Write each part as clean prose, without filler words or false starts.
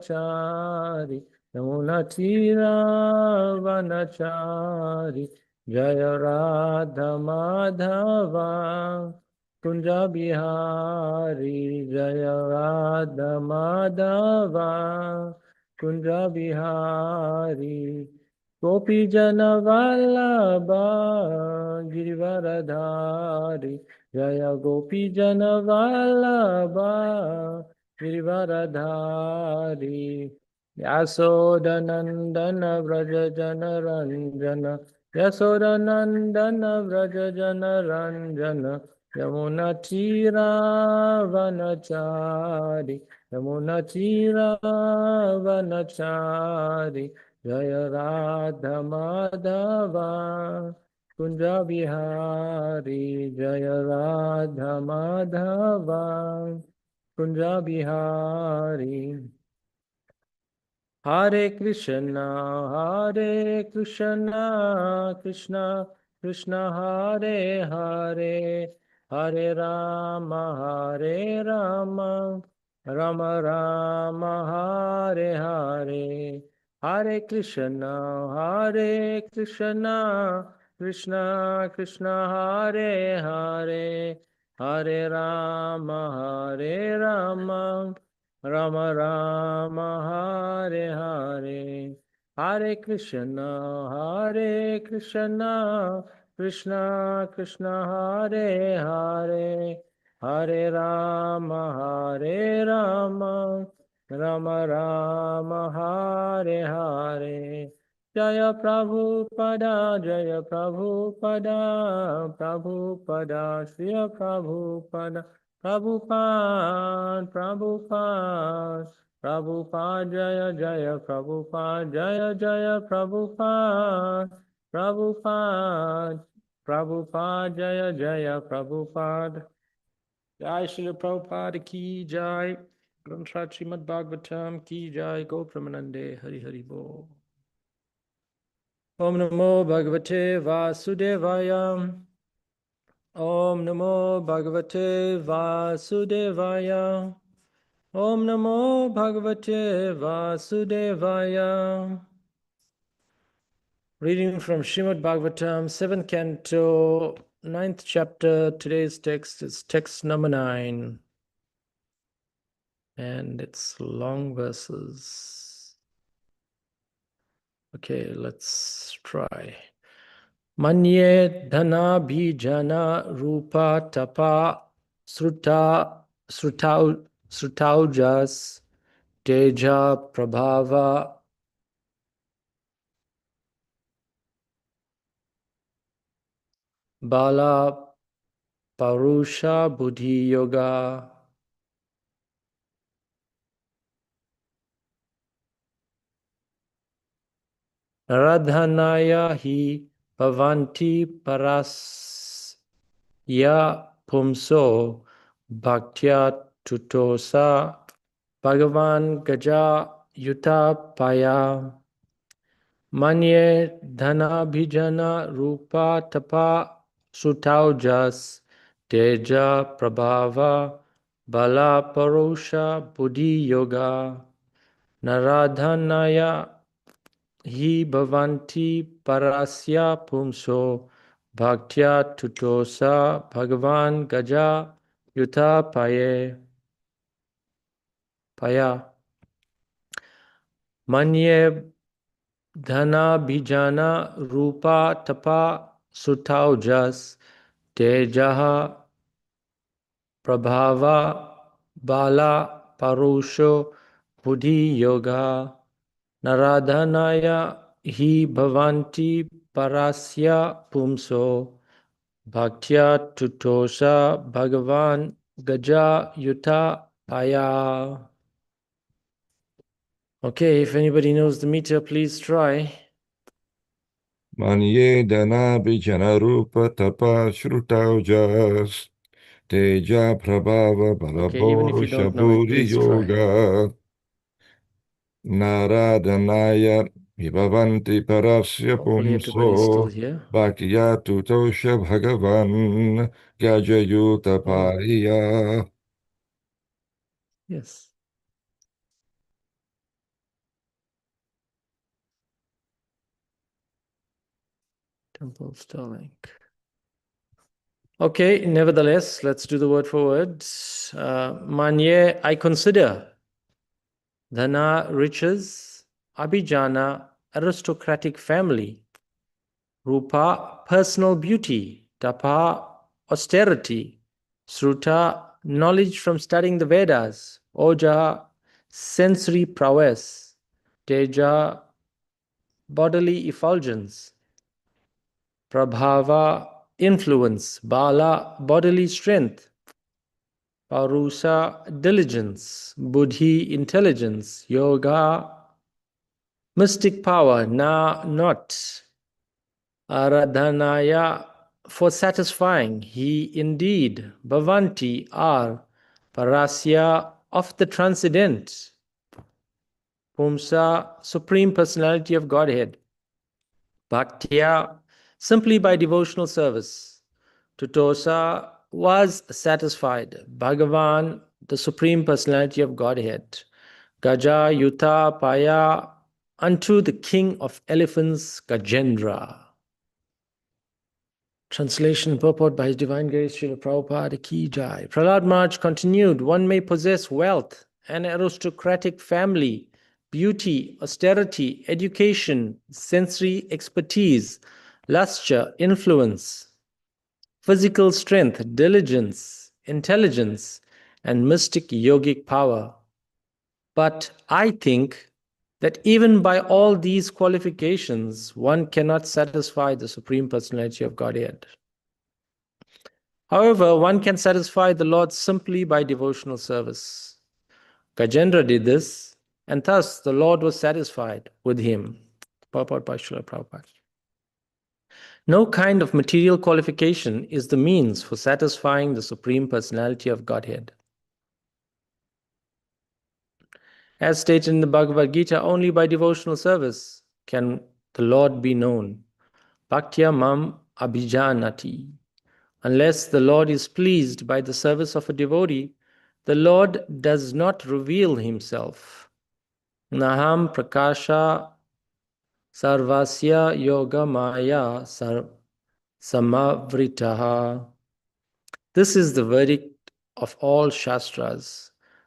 Chari, Yamuna Tira Vanachari, Jaya Radha Madhava, Kunja Bihari, Jaya Radha Madhava, Kunja Bihari, Gopi Jana Vallabha, Girivaradhari, Jaya Gopi Jana Vallabha, Girivaradhari, Yasodanandana Vraja Jana Ranjana, Yasodanandana Vraja Jana Ranjana, Yamuna Tira Vanachari, Yamuna Tira Vanachari, Jaya Radha Madhava, Kunja Bihari, Jaya Radha Madhava, Kunja Bihari. Hare Krishna, Krishna Krishna Hare Hare, Hare Rama, Rama Rama Hare Hare. Hare Krishna, Krishna Krishna Hare Hare, Hare Rama, Rama Rama Hare Hare. Hare Krishna, Krishna Krishna Hare Hare, Hare Rama, Rama Rama Hare Hare. Jaya Prabhupada, Prabhupada, Shri Prabhupada, Prabhupada, Jaya Prabhupada, Jaya Prabhupada, Jaya Prabhupada. Jai Srila Prabhupada ki jai. Grantha Srimad Bhagavatam ki jai. Go Pramanande Hari Hari Bo. Om Namo Bhagavate Vasudevaya. Om Namo Bhagavate Vasudevaya. Om Namo Bhagavate Vasudevaya. Reading from Srimad Bhagavatam, 7th Canto, 9th chapter. Today's text is text number 9. And it's long verses. Okay, let's try. Manye dhana bhijana rupa tapa srutaujas teja prabhava bala parusha buddhi yoga. Naradhanaya hi bhavanti parasya pumso bhaktya tutosa Bhagavan gaja yuta paya manye dhana bhijana rupa tapa sutaujas teja prabhava bala parosha buddhi yoga naradhanaya hi bhavanti parasya pumso bhaktya tutosa Bhagavan gaja yuta paya manye dhana bhijana rupa tapa sutaujas tejaha prabhava bala parusho buddhi yoga naradhanaya hi bhavanti parasya pumso bhaktya tutosa Bhagavan gaja yuta paya. Okay, if anybody knows the meter, please try. Manye dana bijana rupa tapa shrutaujas teja prabhava Okay, even if balabho you don't know it, shaburi please try. yoga naradhanaya vibhavanti parasya Hopefully everybody's still pumso here. bhaktya tutosha bhagavan gajayuta Oh, no. paya. Yes. Temple Sterling. Okay, nevertheless, let's do the word for word. Manye, I consider Dhana, riches, Abhijana, aristocratic family, Rupa, personal beauty, Tapa, austerity, Sruta, knowledge from studying the Vedas, Oja, sensory prowess, Teja, bodily effulgence, Prabhava, influence, Bala, bodily strength, Parusa, diligence, Buddhi, intelligence, Yoga, mystic power, Na, not, Aradhanaya, for satisfying, he indeed, Bhavanti, are, Parasya, of the transcendent, Pumsa, supreme personality of Godhead, Bhaktya, simply by devotional service, Tutosa, was satisfied, Bhagavan, the supreme personality of Godhead, Gaja, Yuta, Paya, unto the king of elephants, Gajendra. Translation and purport by His Divine Grace Srila Prabhupada Ki Jai. Prahlad Maharaj continued, one may possess wealth, an aristocratic family, beauty, austerity, education, sensory expertise, lustre, influence, physical strength, diligence, intelligence, and mystic yogic power. But I think that even by all these qualifications, one cannot satisfy the Supreme Personality of Godhead. However, one can satisfy the Lord simply by devotional service. Gajendra did this, and thus the Lord was satisfied with him. Purport by Srila Prabhupada. No kind of material qualification is the means for satisfying the Supreme Personality of Godhead. As stated in the Bhagavad Gita, only by devotional service can the Lord be known. Bhaktya mam abhijanati. Unless the Lord is pleased by the service of a devotee, the Lord does not reveal himself. Naham prakasha sarvasya yoga maya samavritaha. This is the verdict of all Shastras.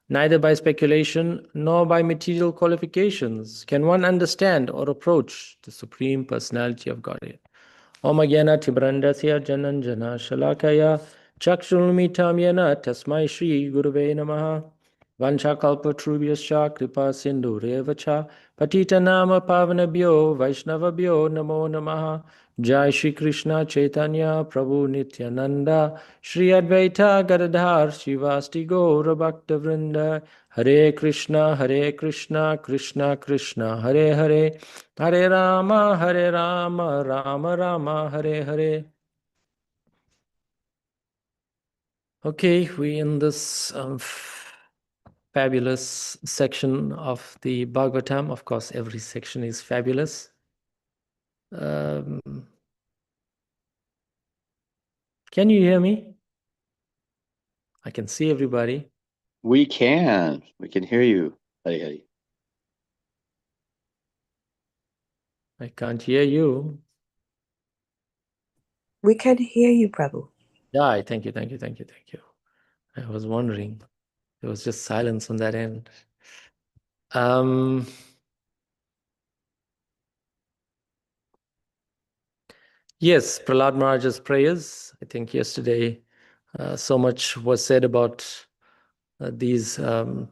Neither by speculation nor by material qualifications can one understand or approach the Supreme Personality of Godhead. Om Agyana Tibrandasya Jananjana Shalakaya Chakshurmitam Yana Tasmai Shri Guruve Namaha Vanchakalpatrubhyascha Kripa Sindhu Revacha Patita Nama Pavanabhyo Vaishnavabhyo Namo Namaha Jai Shri Krishna Chaitanya Prabhu Nityananda Shri Advaita Gadadhar Shivasti Gaura Bhakta Vrinda Hare Krishna Krishna Krishna Hare Hare Hare Rama Rama Rama Hare Hare. Okay, we in this fabulous section of the Bhagavatam. Of course, every section is fabulous. Can you hear me? I can see everybody. We can hear you. Hari Hari. I can't hear you. We can hear you, Prabhu. Yeah, thank you. I was wondering. There was just silence on that end. Yes, Prahlad Maharaj's prayers. I think yesterday so much was said about these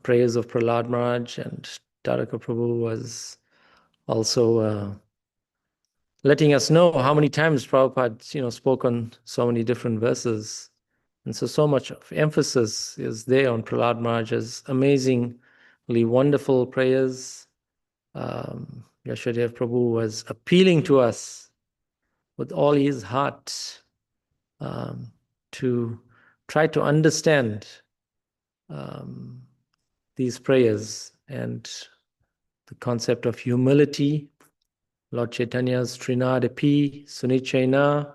prayers of Prahlad Maharaj, and Taraka Prabhu was also letting us know how many times Prabhupada, spoke on so many different verses. And so much of emphasis is there on Prahlad Maharaj's amazingly wonderful prayers. Yashodev Prabhu was appealing to us with all his heart to try to understand these prayers and the concept of humility. Lord Chaitanya's Trinadapi Sunichaina.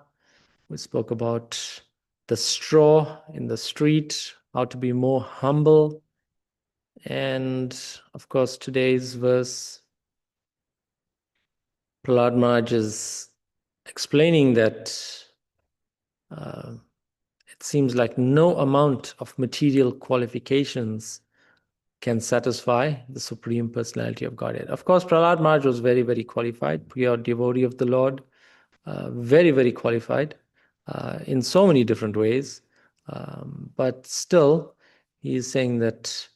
We spoke about the straw in the street, how to be more humble. And of course, today's verse, Prahlad Maharaj's explaining that it seems like no amount of material qualifications can satisfy the Supreme Personality of Godhead. Of course, Prahlad Maharaj was very, very qualified, pure devotee of the Lord, very, very qualified in so many different ways. But still, he is saying that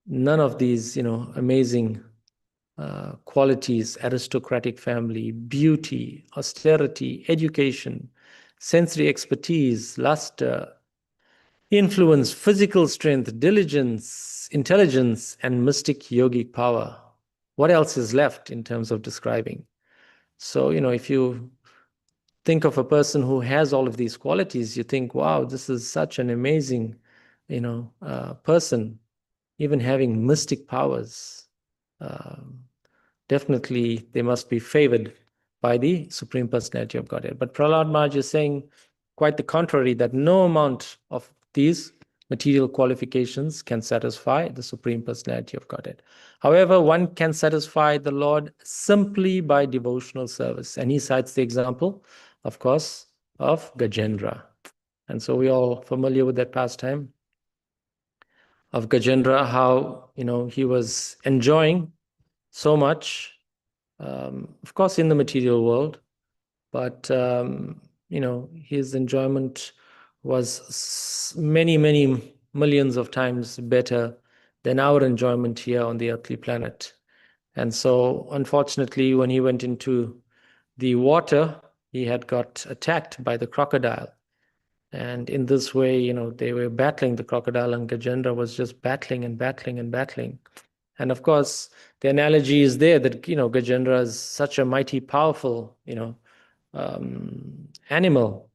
none of these, amazing qualities, aristocratic family, beauty, austerity, education, sensory expertise, luster, influence, physical strength, diligence, intelligence, and mystic yogic power. What else is left in terms of describing? So, if you think of a person who has all of these qualities, you think, wow, this is such an amazing, person, even having mystic powers. Definitely, they must be favored by the Supreme Personality of Godhead. But Prahlad Maharaj is saying quite the contrary, that no amount of these material qualifications can satisfy the Supreme Personality of Godhead. However, one can satisfy the Lord simply by devotional service. And he cites the example, of course, of Gajendra. And so we're all familiar with that pastime of Gajendra, how, he was enjoying so much, of course, in the material world, but, his enjoyment was many, many millions of times better than our enjoyment here on the earthly planet. And so, unfortunately, when he went into the water, he had got attacked by the crocodile. And in this way, they were battling the crocodile, and Gajendra was just battling and battling and battling. And of course, the analogy is there that, Gajendra is such a mighty, powerful, animal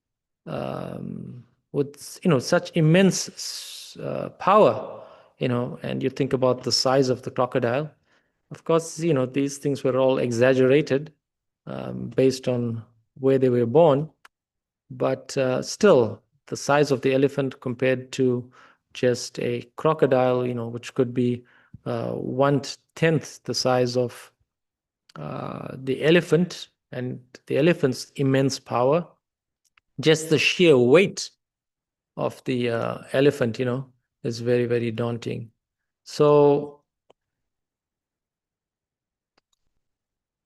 with, such immense power, and you think about the size of the crocodile. Of course, these things were all exaggerated based on where they were born, but still, the size of the elephant compared to just a crocodile, which could be 1/10 the size of the elephant, and the elephant's immense power, just the sheer weight of the elephant, is very, very daunting. So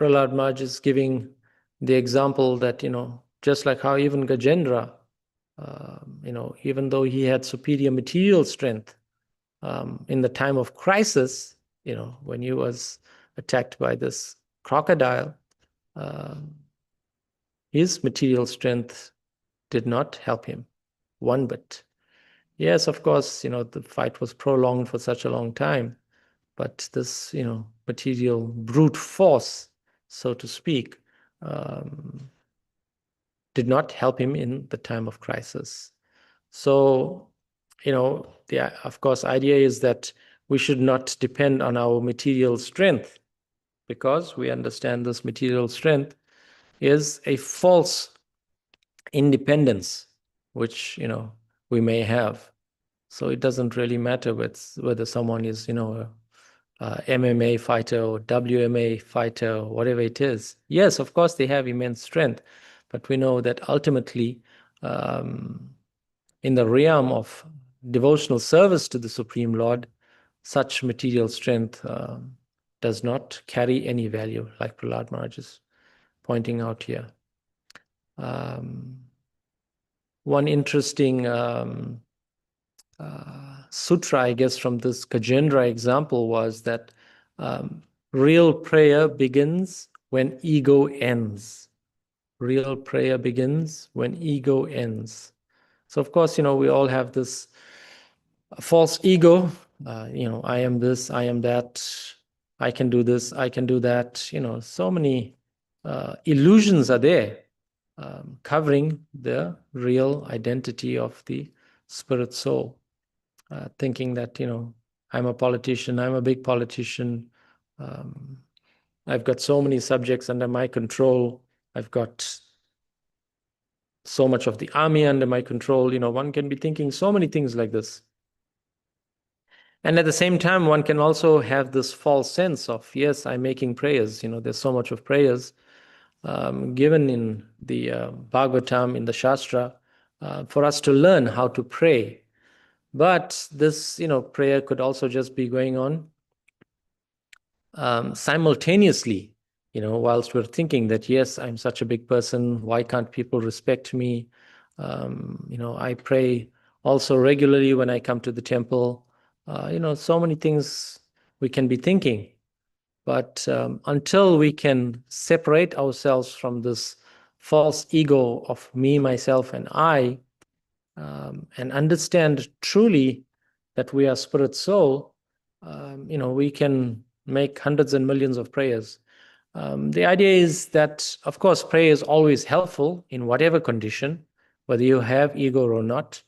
Prahlad Maharaj is giving the example that, just like how even Gajendra, even though he had superior material strength, in the time of crisis, when he was attacked by this crocodile, his material strength did not help him one bit. Yes, of course, the fight was prolonged for such a long time, but this, material brute force, so to speak, did not help him in the time of crisis. So, the, of course, idea is that we should not depend on our material strength, because we understand this material strength is a false independence, which, we may have. So it doesn't really matter whether someone is, a MMA fighter or WMA fighter or whatever it is. Yes, of course, they have immense strength, but we know that ultimately, in the realm of devotional service to the Supreme Lord, such material strength does not carry any value, like Prahlad Maharaj is pointing out here. One interesting sutra, I guess, from this Gajendra example was that real prayer begins when ego ends. Real prayer begins when ego ends. So, of course, we all have this false ego. I am this, I am that, I can do this, I can do that. So many illusions are there covering the real identity of the spirit soul. Thinking that, I'm a politician, I'm a big politician. I've got so many subjects under my control. I've got so much of the army under my control. One can be thinking so many things like this. And at the same time, one can also have this false sense of, yes, I'm making prayers. There's so much of prayers. given in the Bhagavatam, in the Shastra, for us to learn how to pray. But this, prayer could also just be going on simultaneously, whilst we're thinking that, yes, I'm such a big person, why can't people respect me? I pray also regularly when I come to the temple. So many things we can be thinking. But until we can separate ourselves from this false ego of me, myself, and I, and understand truly that we are spirit soul, we can make hundreds and millions of prayers. The idea is that, of course, prayer is always helpful in whatever condition, whether you have ego or not.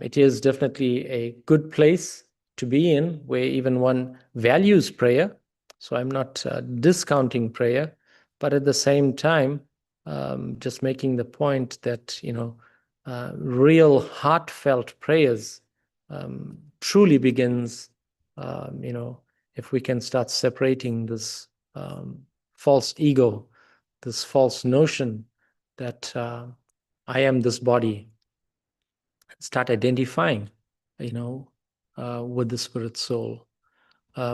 It is definitely a good place to be in, where even one values prayer. So I'm not discounting prayer, but at the same time, just making the point that, real heartfelt prayers truly begins, if we can start separating this false ego, this false notion that I am this body, start identifying, with the spirit soul.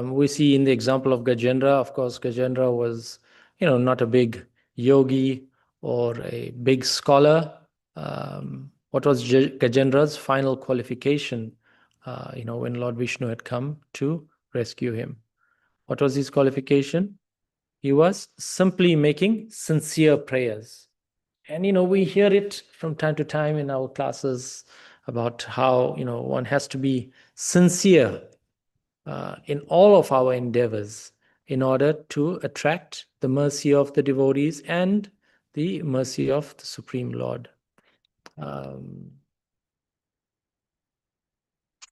We see in the example of Gajendra, of course, Gajendra was, not a big yogi or a big scholar. What was Gajendra's final qualification, when Lord Vishnu had come to rescue him? What was his qualification? He was simply making sincere prayers. And, we hear it from time to time in our classes about how, one has to be sincere in all of our endeavors in order to attract the mercy of the devotees and the mercy of the Supreme Lord.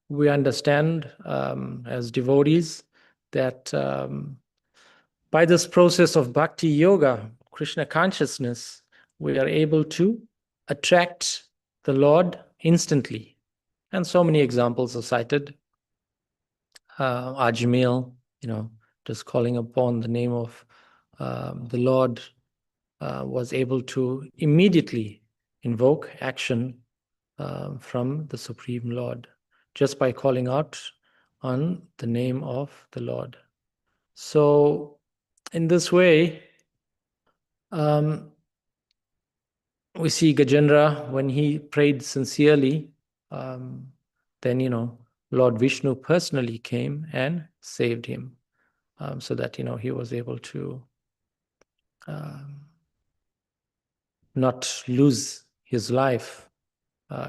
We understand as devotees that by this process of bhakti yoga, Krishna consciousness, we are able to attract the Lord instantly. And so many examples are cited. Ajmil, just calling upon the name of the Lord, was able to immediately invoke action from the Supreme Lord, just by calling out on the name of the Lord. So in this way, we see Gajendra, when he prayed sincerely, then, Lord Vishnu personally came and saved him, so that, he was able to not lose his life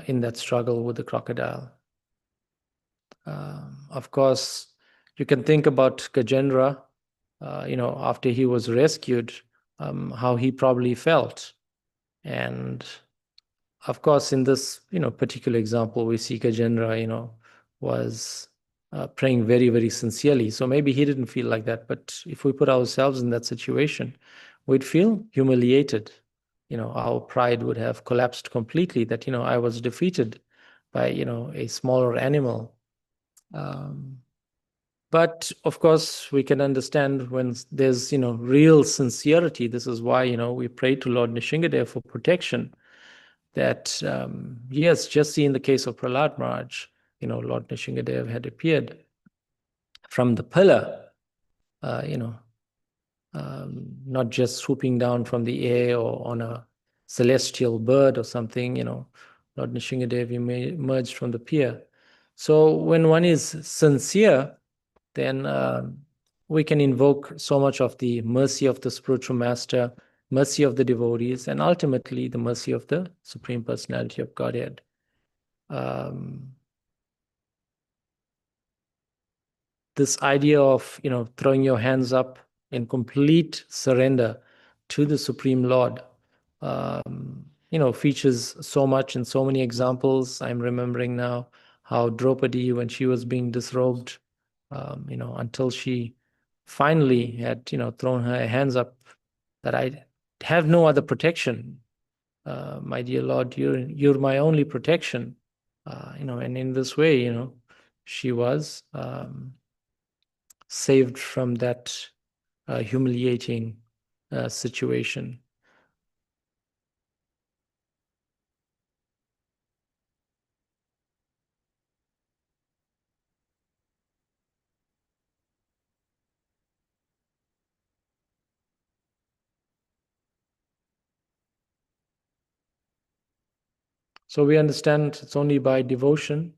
in that struggle with the crocodile. Of course, you can think about Gajendra, after he was rescued, how he probably felt. And of course, in this, particular example, we see Gajendra, was praying very, very sincerely. So maybe he didn't feel like that. But if we put ourselves in that situation, we'd feel humiliated. Our pride would have collapsed completely, that, I was defeated by, a smaller animal. But of course, we can understand when there's, real sincerity. This is why, we pray to Lord Nishingadev for protection. That, yes, just see in the case of Prahlad Maharaj, Lord Nishingadev had appeared from the pillar, not just swooping down from the air or on a celestial bird or something, Lord Nishingadev emerged from the pier. So when one is sincere, then we can invoke so much of the mercy of the spiritual master, mercy of the devotees, and ultimately the mercy of the Supreme Personality of Godhead. This idea of, throwing your hands up in complete surrender to the Supreme Lord, features so much in so many examples. I'm remembering now how Draupadi, when she was being disrobed, until she finally had, thrown her hands up, that I have no other protection. My dear Lord, you're my only protection. And in this way, she was saved from that humiliating situation. So we understand it's only by devotion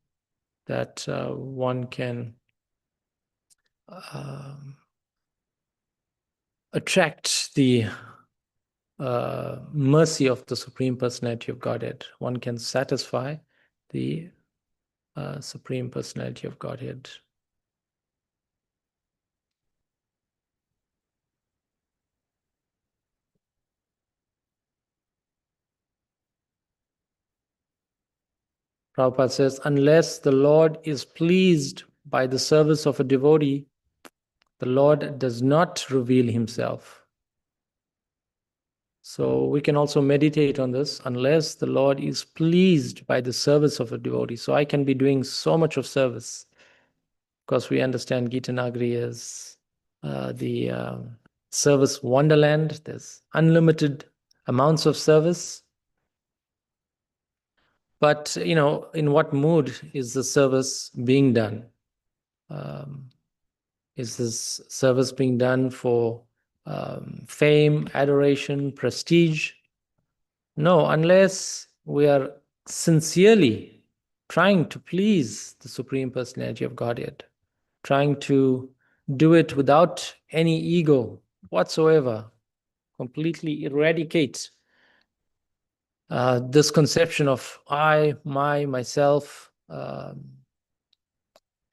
that one can attract the mercy of the Supreme Personality of Godhead. One can satisfy the Supreme Personality of Godhead. Prabhupada says, unless the Lord is pleased by the service of a devotee, the Lord does not reveal himself. So we can also meditate on this, unless the Lord is pleased by the service of a devotee. So I can be doing so much of service, because we understand Gita Nagari is the service wonderland. There's unlimited amounts of service. But, in what mood is the service being done? Is this service being done for fame, adoration, prestige? No, unless we are sincerely trying to please the Supreme Personality of Godhead, trying to do it without any ego whatsoever, completely eradicate this conception of I, myself,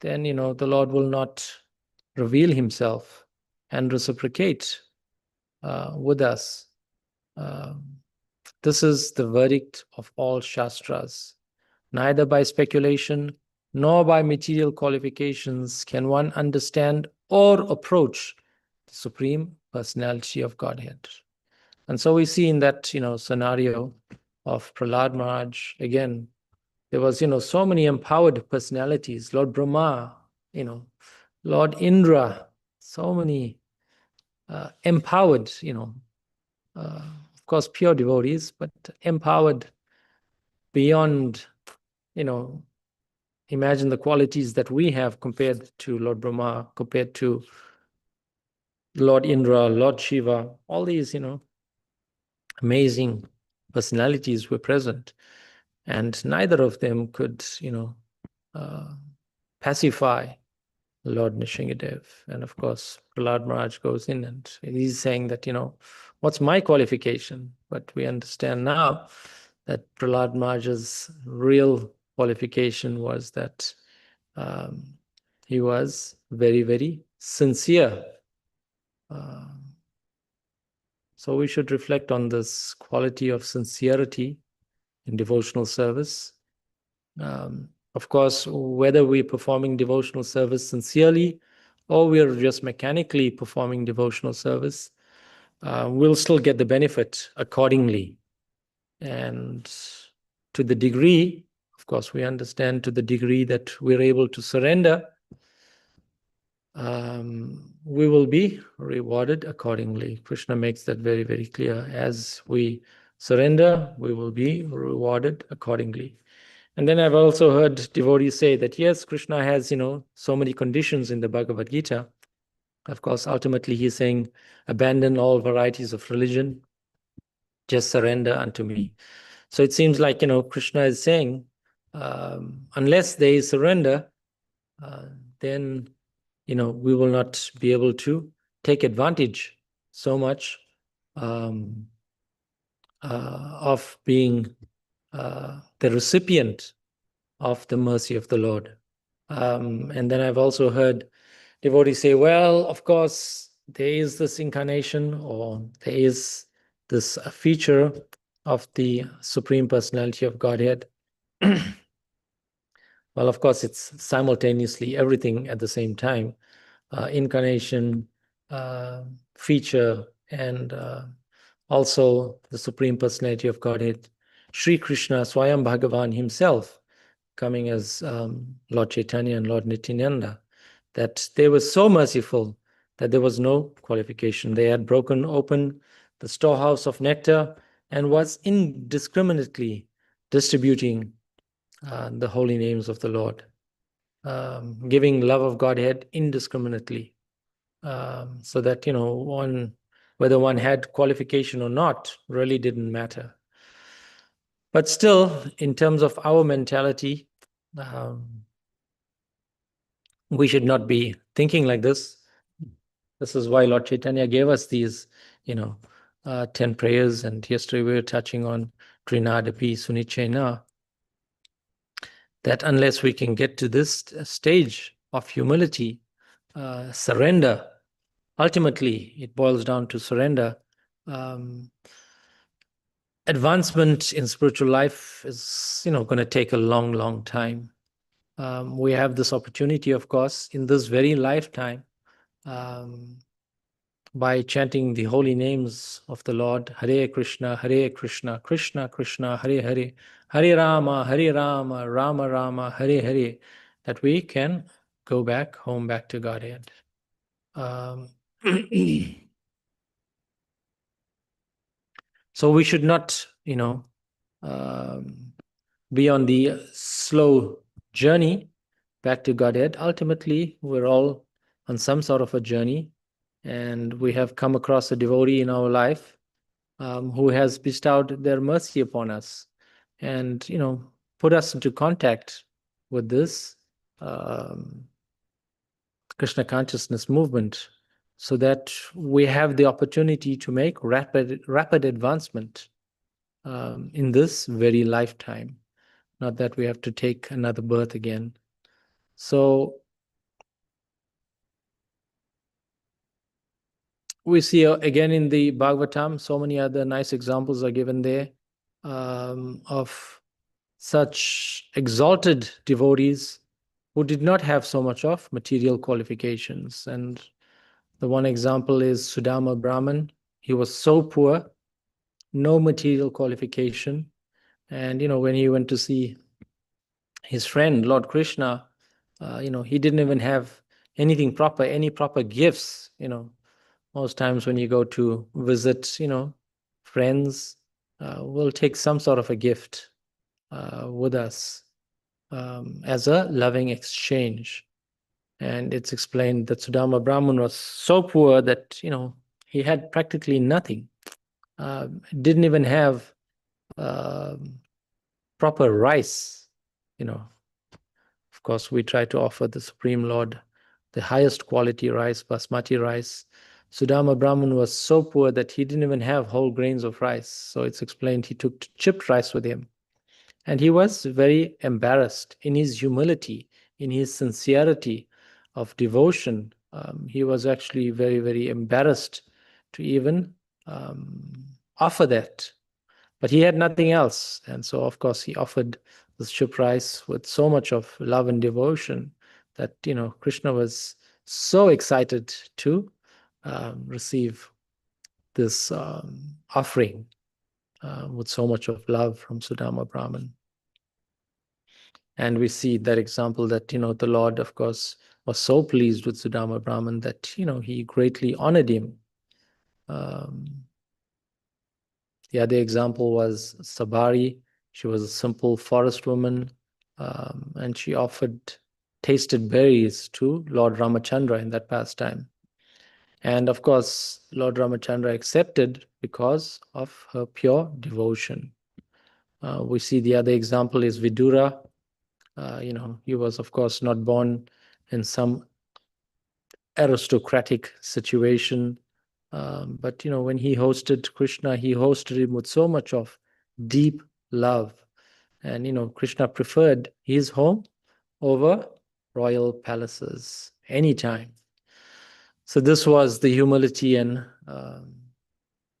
then, the Lord will not reveal himself and reciprocate with us. This is the verdict of all Shastras. Neither by speculation nor by material qualifications can one understand or approach the Supreme Personality of Godhead. And so we see in that, scenario of Prahlad Maharaj, again, there was, so many empowered personalities, Lord Brahma, Lord Indra, so many empowered, of course, pure devotees, but empowered beyond, imagine the qualities that we have compared to Lord Brahma, compared to Lord Indra, Lord Shiva, all these, amazing personalities were present. And neither of them could, pacify Lord Nishingadev. And of course, Prahlad Maharaj goes in and he's saying that, what's my qualification? But we understand now that Prahlad Maharaj's real qualification was that he was very, very sincere. So we should reflect on this quality of sincerity in devotional service. Of course, whether we're performing devotional service sincerely or we're just mechanically performing devotional service, we'll still get the benefit accordingly. And to the degree, of course, we understand to the degree that we're able to surrender, we will be rewarded accordingly. Krishna makes that very, very clear. As we surrender, we will be rewarded accordingly. And then I've also heard devotees say that, yes, Krishna has, so many conditions in the Bhagavad Gita. Of course, ultimately he's saying, abandon all varieties of religion, just surrender unto me. So it seems like, Krishna is saying, unless there is surrender, then, we will not be able to take advantage so much of being the recipient of the mercy of the Lord. And then I've also heard devotees say, well, of course, there is this incarnation, or there is this feature of the Supreme Personality of Godhead. Well, of course, it's simultaneously everything at the same time. Incarnation, feature, and also the Supreme Personality of Godhead. Sri Krishna, Swayam Bhagavan himself, coming as Lord Chaitanya and Lord Nityananda, that they were so merciful that there was no qualification. They had broken open the storehouse of nectar and was indiscriminately distributing the holy names of the Lord, giving love of Godhead indiscriminately, so that, whether one had qualification or not really didn't matter. But still, in terms of our mentality, we should not be thinking like this. This is why Lord Chaitanya gave us these, 10 prayers. And yesterday we were touching on Trinadapi Sunichena, that unless we can get to this stage of humility, surrender, ultimately it boils down to surrender. Advancement in spiritual life is, going to take a long, long time. We have this opportunity, of course, in this very lifetime, by chanting the holy names of the Lord, Hare Krishna, Krishna Krishna, Hare Hare, Hare Rama, Rama Rama, Hare Hare, that we can go back home, back to Godhead. So we should not, be on the slow journey back to Godhead. Ultimately, we're all on some sort of a journey, and we have come across a devotee in our life who has bestowed their mercy upon us and, put us into contact with this Krishna consciousness movement, so that we have the opportunity to make rapid advancement in this very lifetime, not that we have to take another birth again. So we see again in the Bhagavatam, so many other nice examples are given there of such exalted devotees who did not have so much of material qualifications. And the one example is Sudama Brahman. He was so poor, no material qualification. And, when he went to see his friend, Lord Krishna, he didn't even have anything proper, any proper gifts. Most times when you go to visit, friends, we'll take some sort of a gift with us as a loving exchange. And it's explained that Sudama Brahman was so poor that, he had practically nothing. Didn't even have proper rice. Of course, we try to offer the Supreme Lord the highest quality rice, basmati rice. Sudama Brahman was so poor that he didn't even have whole grains of rice. So it's explained he took chipped rice with him. And he was very embarrassed in his humility, in his sincerity of devotion. He was actually very, very embarrassed to even offer that. But he had nothing else. And so, of course, he offered this chipped rice with so much of love and devotion that, Krishna was so excited to receive this offering with so much of love from Sudama Brahman. And we see that example that, the Lord, of course, was so pleased with Sudama Brahman that, he greatly honored him. The other example was Sabari. She was a simple forest woman, and she offered tasted berries to Lord Ramachandra in that pastime. And of course, Lord Ramachandra accepted because of her pure devotion. We see the other example is Vidura. He was, of course, not born in some aristocratic situation. But, when he hosted Krishna, he hosted him with so much of deep love. And, Krishna preferred his home over royal palaces anytime. So this was the humility and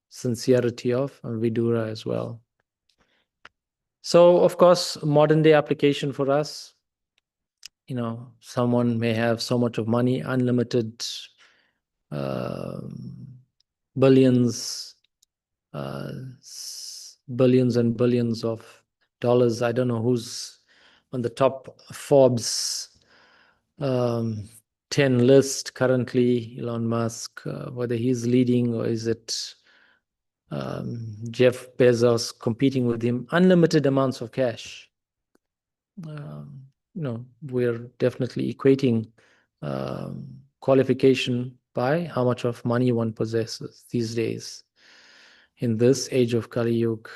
sincerity of Vidura as well. So, of course, modern day application for us, someone may have so much of money, unlimited billions and billions of dollars. I don't know who's on the top Forbes 10 list currently, Elon Musk, whether he's leading or is it Jeff Bezos competing with him, unlimited amounts of cash. We're definitely equating qualification by how much of money one possesses these days. In this age of Kali Yuga,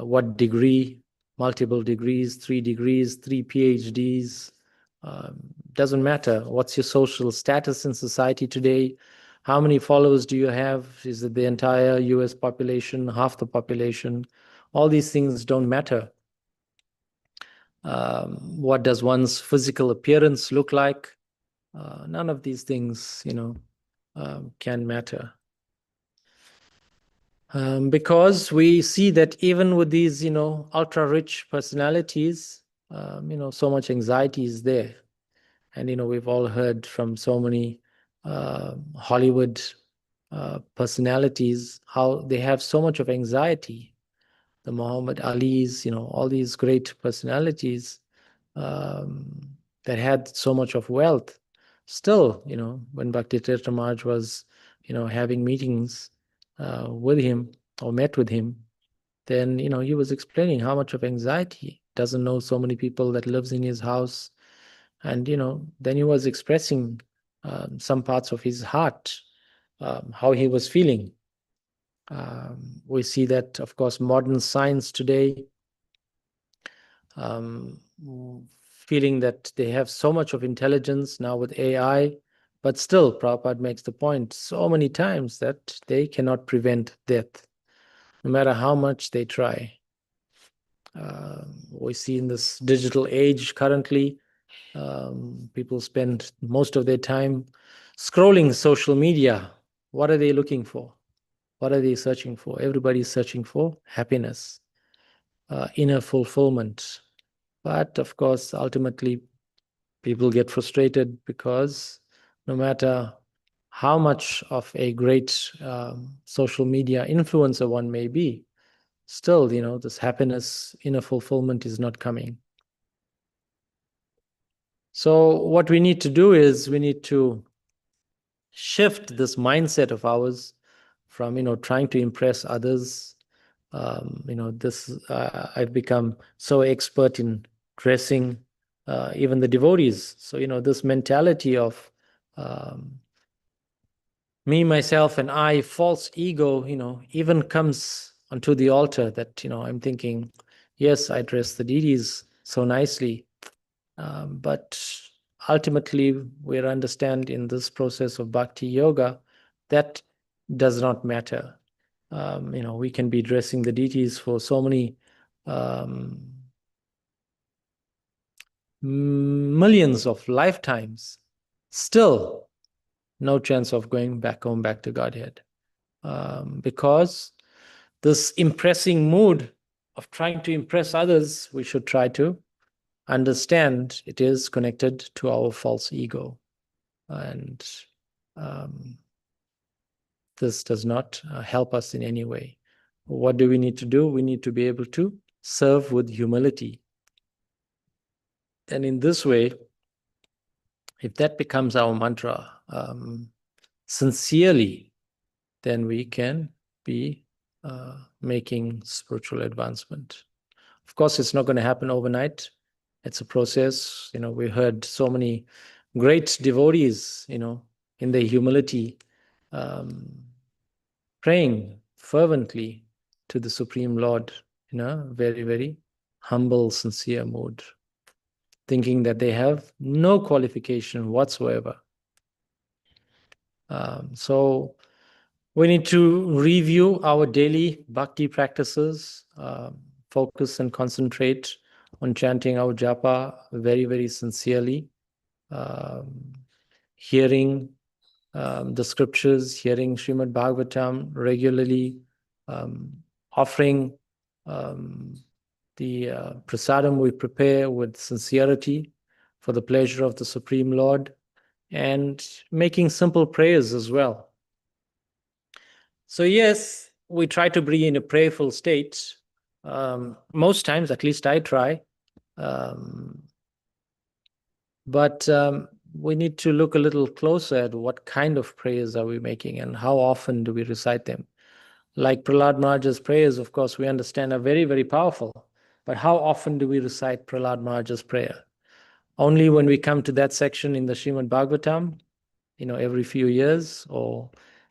what degree multiple degrees, 3 degrees, 3 PhDs. Doesn't matter. What's your social status in society today? How many followers do you have? Is it the entire US population, half the population? All these things don't matter. What does one's physical appearance look like? None of these things, can matter. Because we see that even with these, ultra-rich personalities, so much anxiety is there. And, we've all heard from so many Hollywood personalities how they have so much of anxiety. The Muhammad Alis, all these great personalities that had so much of wealth. Still, when Bhakti Tirtha Maharaj was, having meetings with him or met with him, then, he was explaining how much of anxiety. Doesn't know so many people that lives in his house. And, then he was expressing some parts of his heart, how he was feeling. We see that, of course, modern science today, feeling that they have so much of intelligence now with AI, but still, Prabhupada makes the point so many times that they cannot prevent death, no matter how much they try. We see in this digital age currently, people spend most of their time scrolling social media. What are they looking for? What are they searching for? Everybody's searching for happiness, inner fulfillment. But of course, ultimately, people get frustrated because no matter how much of a great social media influencer one may be, still, this happiness, inner fulfillment is not coming. So what we need to do is we need to shift this mindset of ours from, trying to impress others. I've become so expert in dressing even the devotees. So, this mentality of me, myself, and I, false ego, even comes onto the altar that, I'm thinking, yes, I dress the deities so nicely. But ultimately, we understand in this process of bhakti yoga that does not matter. We can be dressing the deities for so many millions of lifetimes, still no chance of going back home, back to Godhead. Because this impressing mood of trying to impress others, we should try to understand it is connected to our false ego. And this does not help us in any way. What do we need to do? We need to be able to serve with humility. And in this way, if that becomes our mantra, sincerely, then we can be making spiritual advancement. Of course, it's not going to happen overnight. It's a process. We heard so many great devotees, in their humility, praying fervently to the Supreme Lord in a very, very humble, sincere mood, thinking that they have no qualification whatsoever. So we need to review our daily bhakti practices, focus and concentrate on chanting our japa very, very sincerely, hearing the scriptures, hearing Srimad Bhagavatam regularly, offering the prasadam we prepare with sincerity for the pleasure of the Supreme Lord, and making simple prayers as well. So yes, we try to be in a prayerful state. Most times, at least I try. But we need to look a little closer at what kind of prayers are we making and how often do we recite them. Like Prahlad Maharaj's prayers, of course, we understand are very, very powerful. But how often do we recite Prahlad Maharaj's prayer? Only when we come to that section in the Srimad Bhagavatam, every few years, or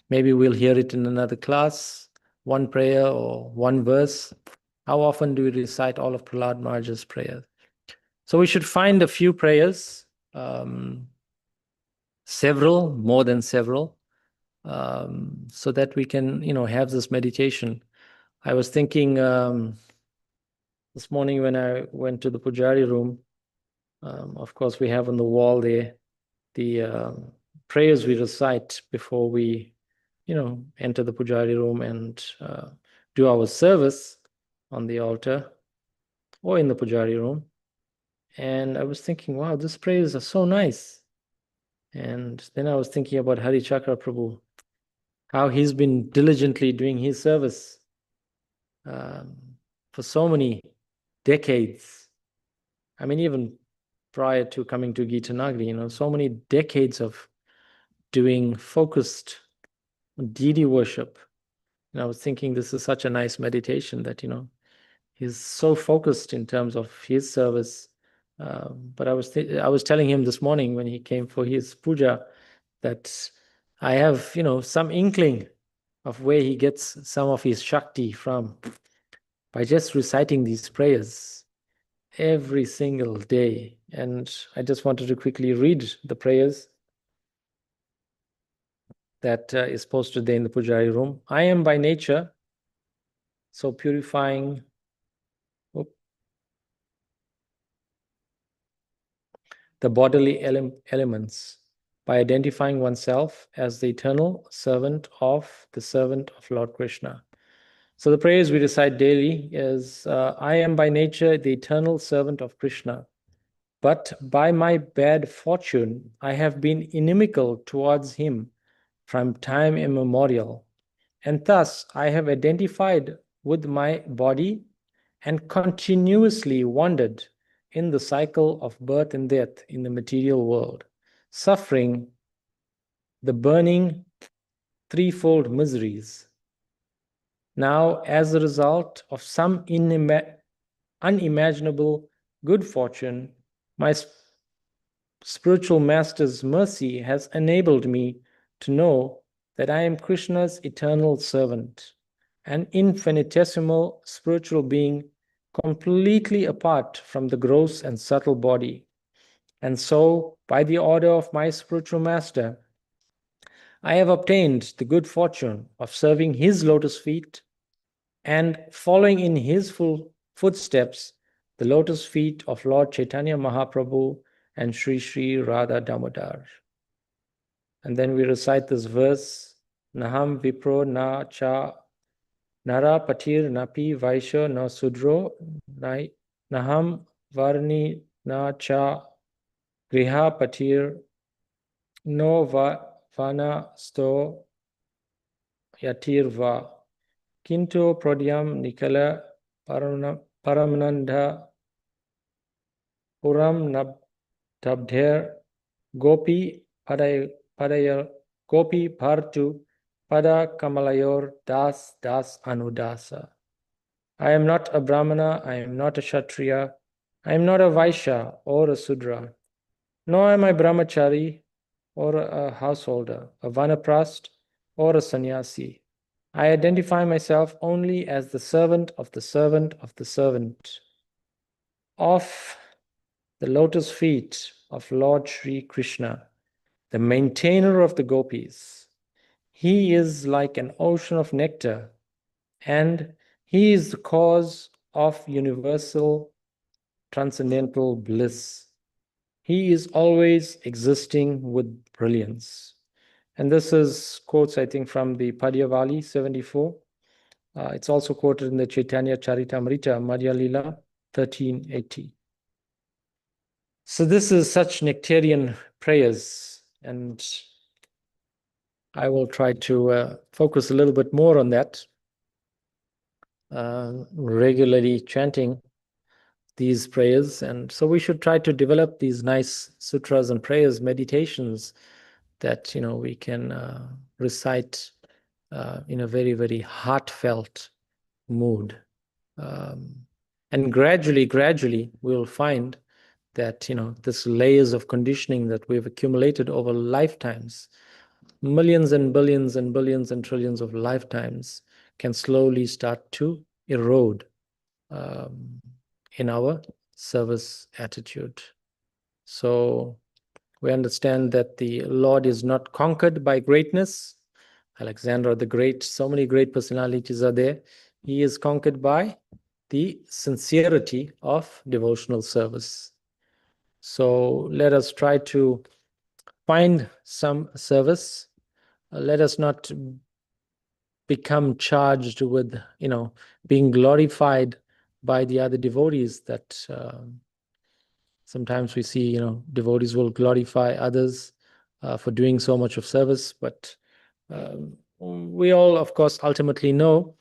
maybe we'll hear it in another class, one prayer or one verse. How often do we recite all of Prahlad Maharaj's prayers? So we should find a few prayers, several, more than several, so that we can, have this meditation. I was thinking this morning when I went to the Pujari room, of course, we have on the wall there the prayers we recite before we, enter the Pujari room and do our service on the altar or in the Pujari room. And I was thinking, wow, these prayers are so nice. And then I was thinking about Hari Chakra Prabhu, how he's been diligently doing his service for so many decades. I mean, even prior to coming to Gita Nagari, so many decades of doing focused deity worship. And I was thinking this is such a nice meditation that, he's so focused in terms of his service. But I was telling him this morning when he came for his puja that I have, some inkling of where he gets some of his Shakti from by just reciting these prayers every single day. And I just wanted to quickly read the prayers that is posted there in the Pujari room. I am by nature so purifying the bodily elements by identifying oneself as the eternal servant of Lord Krishna. So the prayers we recite daily is, I am by nature the eternal servant of Krishna, but by my bad fortune, I have been inimical towards him from time immemorial. And thus I have identified with my body and continuously wandered in the cycle of birth and death in the material world, suffering the burning threefold miseries. Now, as a result of some unimaginable good fortune, my spiritual master's mercy has enabled me to know that I am Krishna's eternal servant, an infinitesimal spiritual being completely apart from the gross and subtle body. And so, by the order of my spiritual master, I have obtained the good fortune of serving his lotus feet and following in his footsteps, the lotus feet of Lord Chaitanya Mahaprabhu and Sri Sri Radha Damodar. And then we recite this verse, Naham Vipro Na Cha Nara Patir Napi Vaisho Na Sudro Naham Varni Na Cha Griha Patir No Vana Sto Yatir Va Kinto Prodhyam Nikala Paramananda Puram Nabdhabdher Gopi Padayar Gopi Bhartu Pada Kamalayor Das Anudasa. I am not a Brahmana, I am not a Kshatriya, I am not a Vaishya or a Sudra, nor am I Brahmachari or a householder, a Vanaprast or a sannyasi. I identify myself only as the servant of the servant of the servant of the lotus feet of Lord Sri Krishna, the maintainer of the gopis. He is like an ocean of nectar, and he is the cause of universal transcendental bliss. He is always existing with brilliance. And this is quotes, I think, from the Padyavali 74. It's also quoted in the Chaitanya Charitamrita, Madhya Lila 1380. So this is such nectarian prayers, and I will try to focus a little bit more on that, regularly chanting these prayers. And so we should try to develop these nice sutras and prayers, meditations that, we can recite in a very, very heartfelt mood. And gradually, we'll find that, this layers of conditioning that we've accumulated over lifetimes, millions and billions and billions and trillions of lifetimes, can slowly start to erode. in our service attitude. So we understand that the Lord is not conquered by greatness. Alexander the Great, so many great personalities are there. He is conquered by the sincerity of devotional service. So let us try to find some service. Let us not become charged with, being glorified by the other devotees. That sometimes we see, devotees will glorify others for doing so much of service, but we all, of course, ultimately know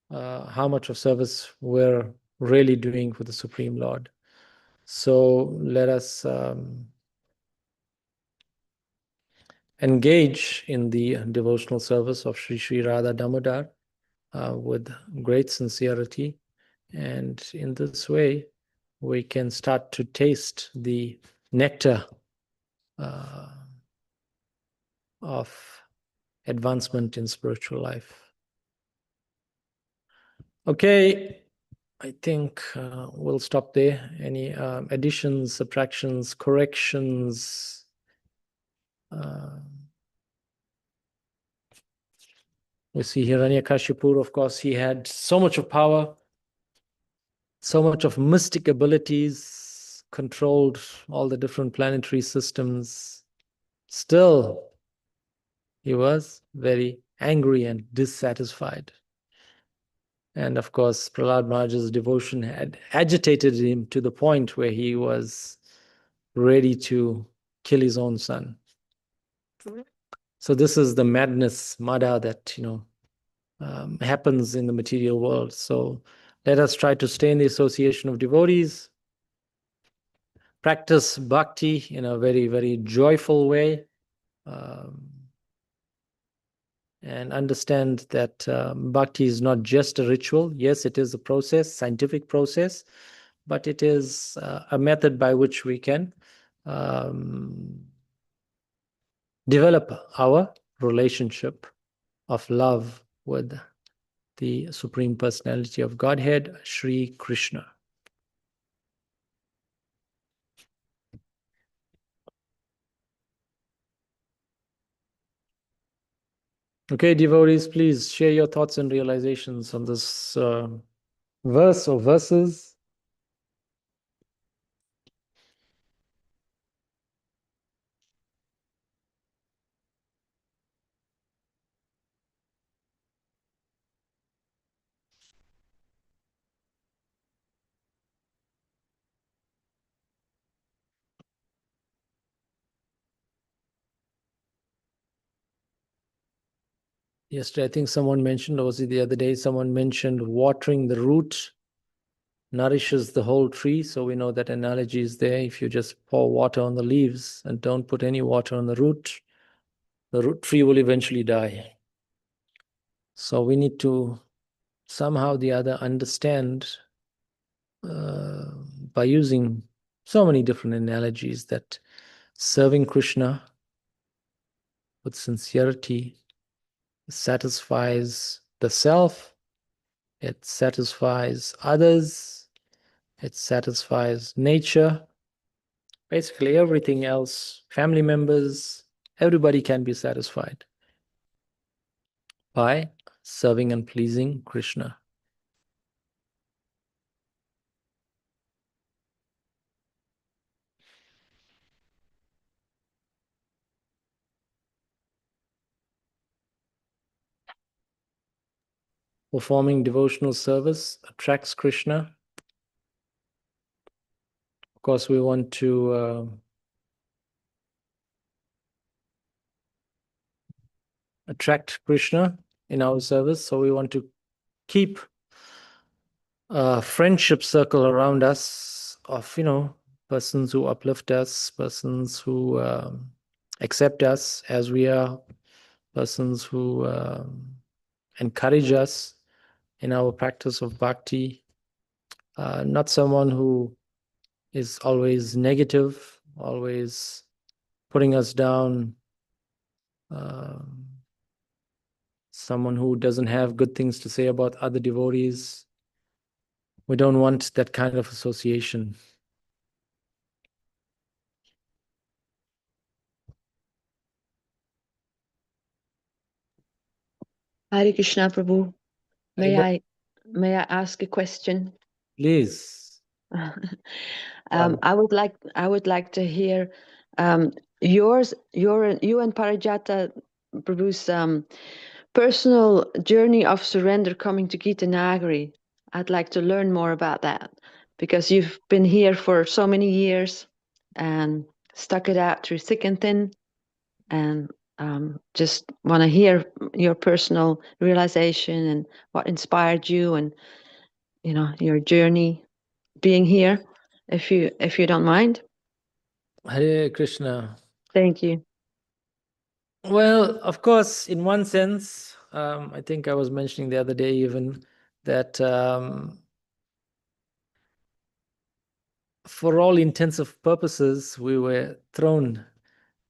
how much of service we're really doing for the Supreme Lord. So let us engage in the devotional service of Sri Sri Radha Damodar with great sincerity. And in this way, we can start to taste the nectar of advancement in spiritual life. Okay, I think we'll stop there. Any additions, subtractions, corrections? We see Hiranyakashipu, of course, he had so much of power, so much of mystic abilities, controlled all the different planetary systems. Still, he was very angry and dissatisfied. And of course, Prahlad Maharaj's devotion had agitated him to the point where he was ready to kill his own son. So this is the madness, mada, that happens in the material world. So let us try to stay in the association of devotees, practice bhakti in a very, very joyful way, and understand that bhakti is not just a ritual. Yes, it is a process, scientific process, but it is a method by which we can develop our relationship of love with the Supreme Personality of Godhead, Sri Krishna. Okay, devotees, please share your thoughts and realizations on this verse or verses. Yesterday, I think someone mentioned, or was it the other day, someone mentioned watering the root nourishes the whole tree. So we know that analogy is there. If you just pour water on the leaves and don't put any water on the root tree will eventually die. So we need to somehow or the other understand by using so many different analogies that serving Krishna with sincerity satisfies the self, it satisfies others, it satisfies nature, basically everything else, family members, everybody can be satisfied by serving and pleasing Krishna. Performing devotional service attracts Krishna. Of course, we want to attract Krishna in our service, so we want to keep a friendship circle around us of, persons who uplift us, persons who accept us as we are, persons who encourage us in our practice of bhakti, not someone who is always negative, always putting us down, someone who doesn't have good things to say about other devotees. We don't want that kind of association. Hare Krishna, Prabhu. May Hare I ask a question? Please. I would like to hear you and Parijata Prabhu's personal journey of surrender coming to Gita Nagari. I'd like to learn more about that because you've been here for so many years and stuck it out through thick and thin, and just want to hear your personal realization and what inspired you, and your journey being here, if you don't mind. Hare Krishna. Thank you. Well, of course, in one sense, I think I was mentioning the other day even that for all intensive purposes, we were thrown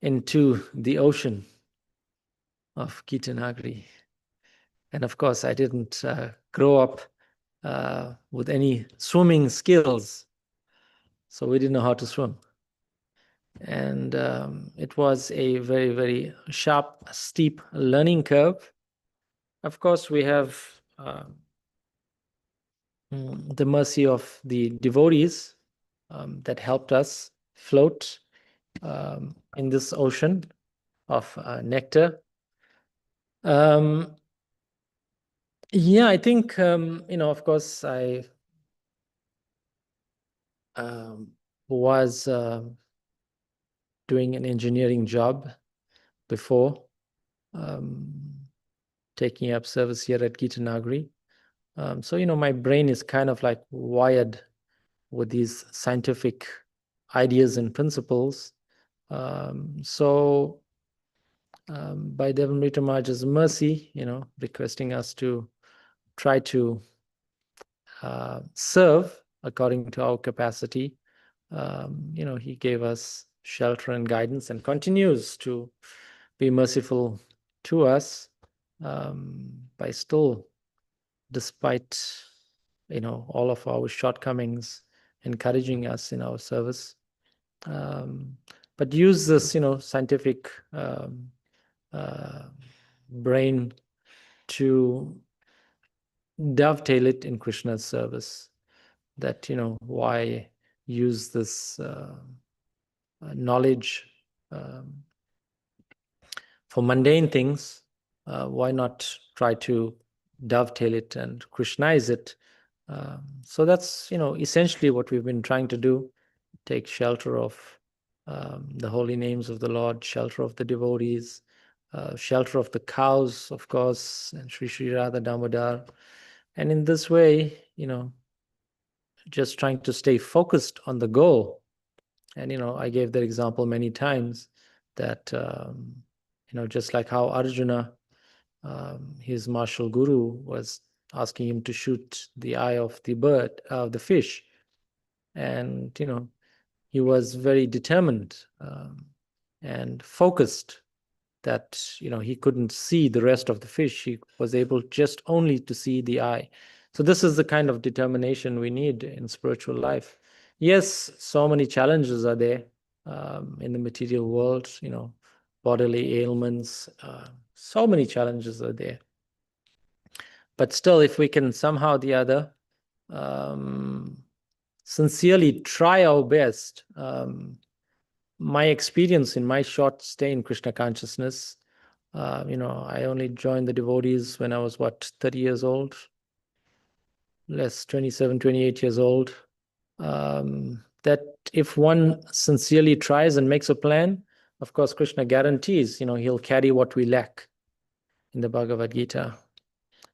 into the ocean of Gita Nagari. And of course, I didn't grow up with any swimming skills, so we didn't know how to swim. And it was a very, very sharp, steep learning curve. Of course, we have the mercy of the devotees that helped us float in this ocean of nectar. Yeah, I think, of course, I was doing an engineering job before taking up service here at Gita Nagari. So, my brain is kind of like wired with these scientific ideas and principles. So by Devamrita Maharaj's mercy, requesting us to try to serve according to our capacity, he gave us shelter and guidance and continues to be merciful to us by still, despite all of our shortcomings, encouraging us in our service, but use this scientific brain to dovetail it in Krishna's service. That why use this knowledge for mundane things? Why not try to dovetail it and Krishnaize it? So that's essentially what we've been trying to do. Take shelter of the holy names of the Lord, shelter of the devotees, shelter of the cows, of course, and Sri Sri Radha Damodar. And in this way, just trying to stay focused on the goal. And, I gave that example many times that, just like how Arjuna, his martial guru, was asking him to shoot the eye of the bird, the fish. And, he was very determined and focused that, he couldn't see the rest of the fish. He was able just only to see the eye. So this is the kind of determination we need in spiritual life. Yes, so many challenges are there in the material world, bodily ailments, so many challenges are there. But still, if we can somehow or the other sincerely try our best, my experience in my short stay in Krishna consciousness, I only joined the devotees when I was, 30 years old? Less, 27, 28 years old. That if one sincerely tries and makes a plan, of course, Krishna guarantees, he'll carry what we lack in the Bhagavad Gita.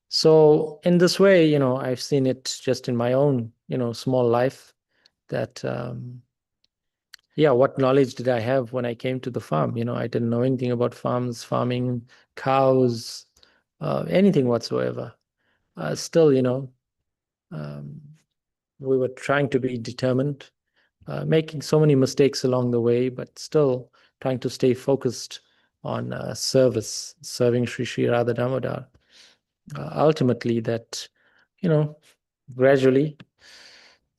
So in this way, I've seen it just in my own, small life that, what knowledge did I have when I came to the farm? I didn't know anything about farms, farming, cows, anything whatsoever. Still, we were trying to be determined, making so many mistakes along the way, but still trying to stay focused on service, serving Sri Sri Radha Damodar. Ultimately, that, gradually,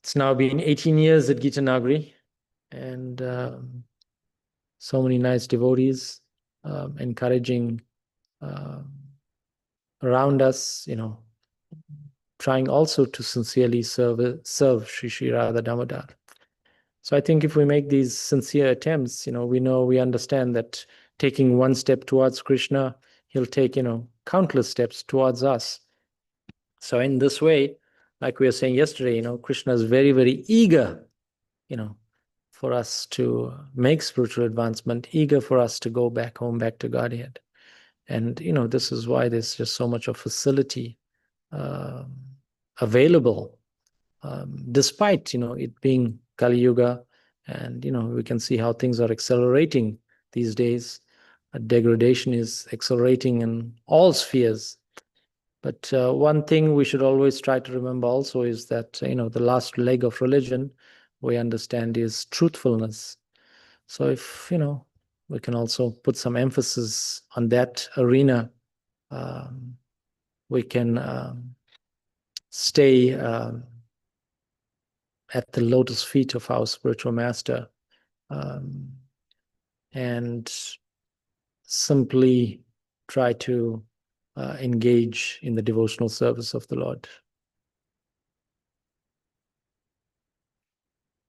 It's now been 18 years at Gita Nagari, and so many nice devotees encouraging around us, trying also to sincerely serve Sri Sri Radha Damodar. So I think if we make these sincere attempts, we understand that taking one step towards Krishna, he'll take, countless steps towards us. So in this way, like we were saying yesterday, Krishna is very, very eager, for us to make spiritual advancement, eager for us to go back home, back to Godhead. And, this is why there's just so much of facility available, despite, it being Kali Yuga. And, we can see how things are accelerating these days. Degradation is accelerating in all spheres. But one thing we should always try to remember also is that, the last leg of religion, we understand, is truthfulness. So if, we can also put some emphasis on that arena, we can stay at the lotus feet of our spiritual master, and simply try to engage in the devotional service of the Lord.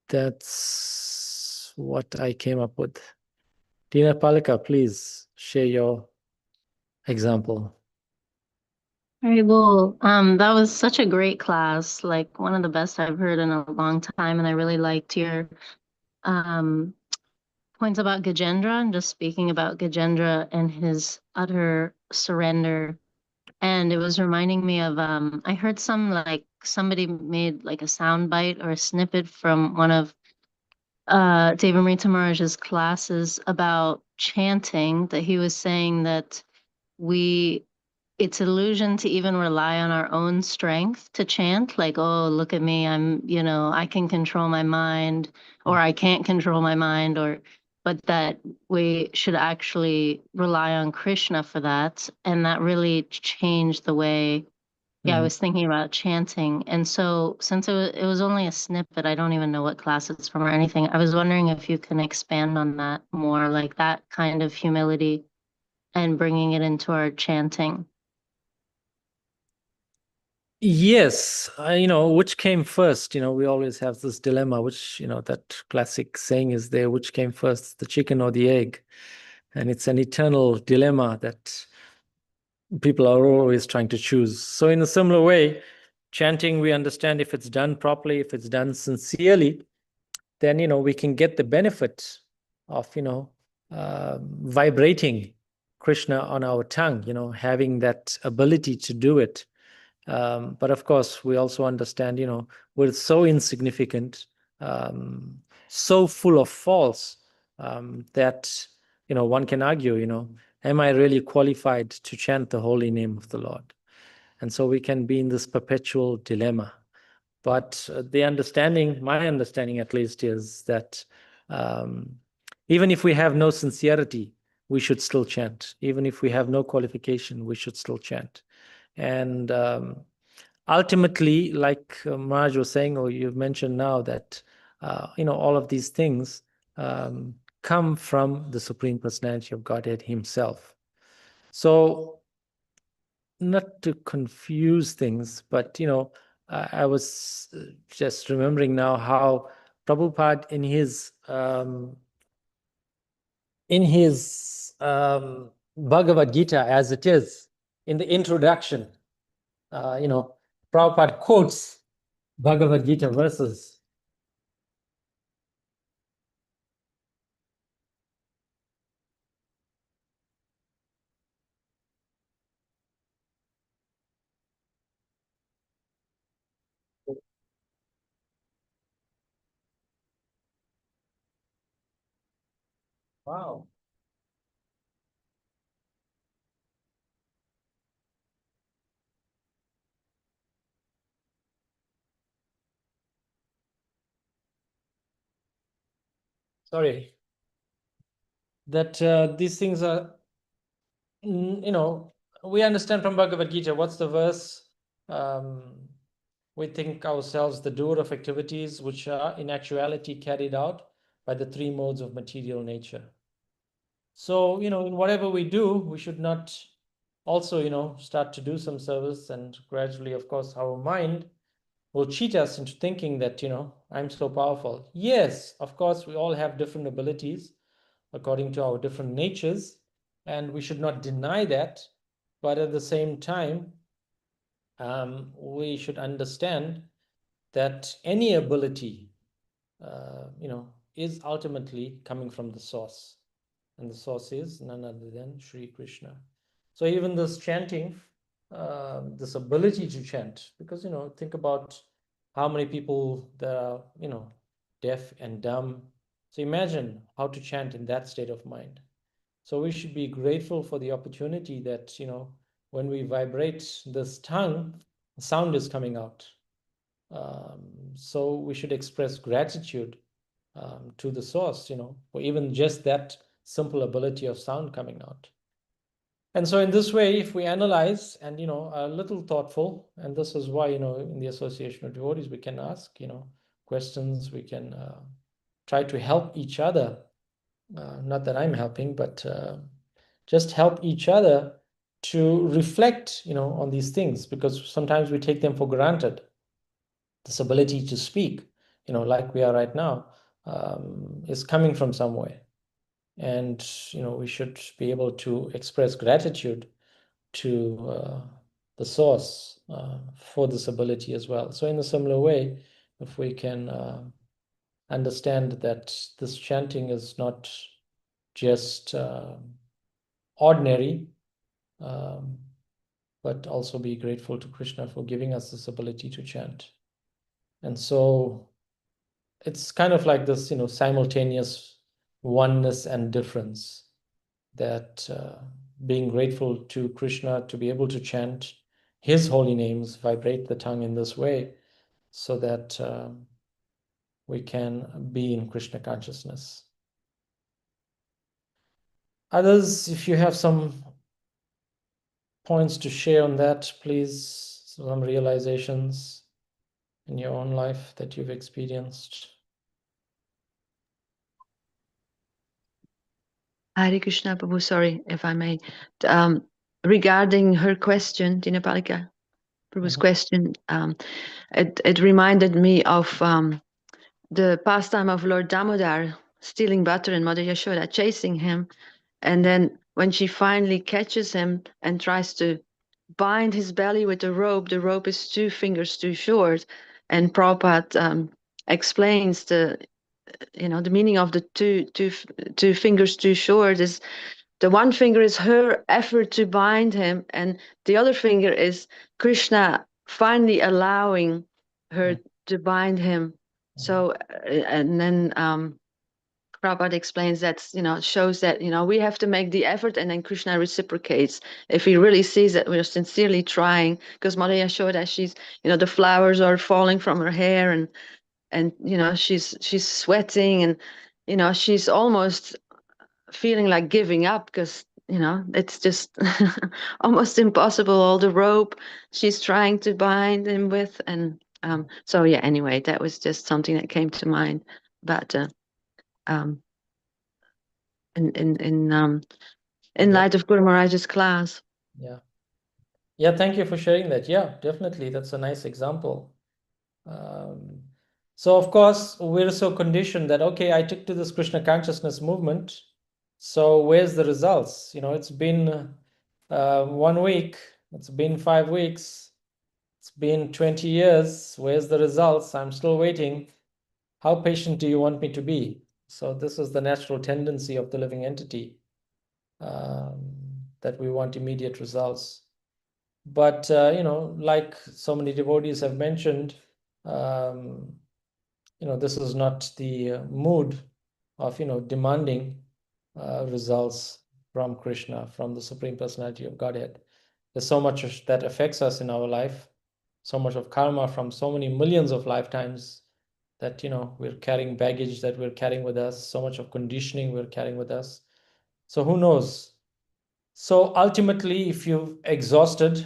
That's what I came up with. Dina Palika, please share your example. Very cool. That was such a great class, like one of the best I've heard in a long time, and I really liked your points about Gajendra and just speaking about Gajendra and his utter surrender. And it was reminding me of I heard somebody made like a sound bite or a snippet from one of Devamrita Maharaj's classes about chanting, that he was saying that it's illusion to even rely on our own strength to chant, like, oh, look at me, I can control my mind, or I can't control my mind, but that we should actually rely on Krishna for that. And that really changed the way, I was thinking about chanting. And so since it was only a snippet, I don't even know what class it's from or anything. I was wondering if you can expand on that more, like that kind of humility and bringing it into our chanting. Yes, which came first? We always have this dilemma, which, that classic saying is there, which came first, the chicken or the egg? And it's an eternal dilemma that people are always trying to choose. So in a similar way, chanting, we understand if it's done properly, if it's done sincerely, then, we can get the benefit of, vibrating Krishna on our tongue, having that ability to do it. But of course, we also understand, we're so insignificant, so full of faults, that, one can argue, am I really qualified to chant the holy name of the Lord? And so we can be in this perpetual dilemma. But my understanding at least, is that even if we have no sincerity, we should still chant. Even if we have no qualification, we should still chant. And ultimately, like Maharaj was saying, or you've mentioned now, that all of these things come from the Supreme Personality of Godhead Himself. So, not to confuse things, but I was just remembering now how Prabhupada in his Bhagavad Gita, as it is, in the introduction, Prabhupada quotes Bhagavad Gita verses. Wow. Sorry. That these things are, we understand from Bhagavad Gita. What's the verse? we think ourselves the doer of activities which are in actuality carried out by the three modes of material nature. So, in whatever we do, we should not also, start to do some service, and gradually, of course, our mind will cheat us into thinking that, I'm so powerful. Yes, of course, we all have different abilities according to our different natures, and we should not deny that. But at the same time, we should understand that any ability, is ultimately coming from the source. And the source is none other than Sri Krishna. So even this chanting, this ability to chant, because, think about how many people that are, deaf and dumb. So imagine how to chant in that state of mind. So we should be grateful for the opportunity that, when we vibrate this tongue, sound is coming out. So we should express gratitude to the source, for even just that simple ability of sound coming out. And so in this way, if we analyze and, are a little thoughtful, and this is why, in the Association of Devotees, we can ask, questions, we can try to help each other. Not that I'm helping, but just help each other to reflect, on these things, because sometimes we take them for granted. This ability to speak, like we are right now, is coming from somewhere. And, we should be able to express gratitude to the source for this ability as well. So in a similar way, if we can understand that this chanting is not just ordinary, but also be grateful to Krishna for giving us this ability to chant. And so it's kind of like this, simultaneous oneness and difference, that being grateful to Krishna to be able to chant his holy names, vibrate the tongue in this way, so that we can be in Krishna consciousness. Others, if you have some points to share on that, please, some realizations in your own life that you've experienced. Hare Krishna, Prabhu, sorry if I may. Regarding her question, Dinapalika, Prabhu's question, it reminded me of the pastime of Lord Damodar stealing butter and Mother Yashoda chasing him. And then when she finally catches him and tries to bind his belly with the rope is 2 fingers too short. And Prabhupada explains the meaning of the two fingers too short is the one finger is her effort to bind him, and the other finger is Krishna finally allowing her to bind him. So, and then Prabhupada explains that, shows that, we have to make the effort, and then Krishna reciprocates. If he really sees that we're sincerely trying, because Mother Yashoda, she's, the flowers are falling from her hair, and she's sweating, and she's almost feeling like giving up, because it's just almost impossible, all the rope she's trying to bind him with. And so yeah, anyway, that was just something that came to mind. But in light of Guru Maharaj's class. Yeah, thank you for sharing that. Yeah, definitely, that's a nice example. So of course, we're so conditioned that, okay, I took to this Krishna consciousness movement, so where's the results? It's been 1 week, it's been 5 weeks, it's been 20 years, where's the results? I'm still waiting. How patient do you want me to be? So this is the natural tendency of the living entity, that we want immediate results. But like so many devotees have mentioned, this is not the mood of demanding results from Krishna, from the Supreme Personality of Godhead. There's so much that affects us in our life, so much of karma from so many millions of lifetimes, that we're carrying baggage that we're carrying with us, so much of conditioning we're carrying with us. So who knows? So ultimately, if you've exhausted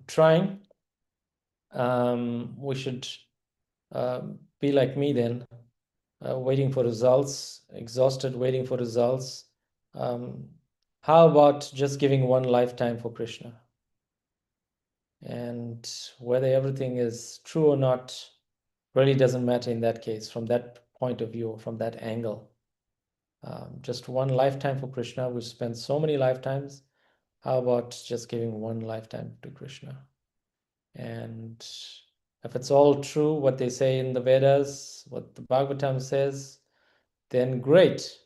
trying, we should be like me then, waiting for results, exhausted, waiting for results. How about just giving one lifetime for Krishna? And whether everything is true or not really doesn't matter in that case, from that point of view, from that angle. Just one lifetime for Krishna. We've spent so many lifetimes. How about just giving one lifetime to Krishna? And if it's all true, what they say in the Vedas, what the Bhagavatam says, then great.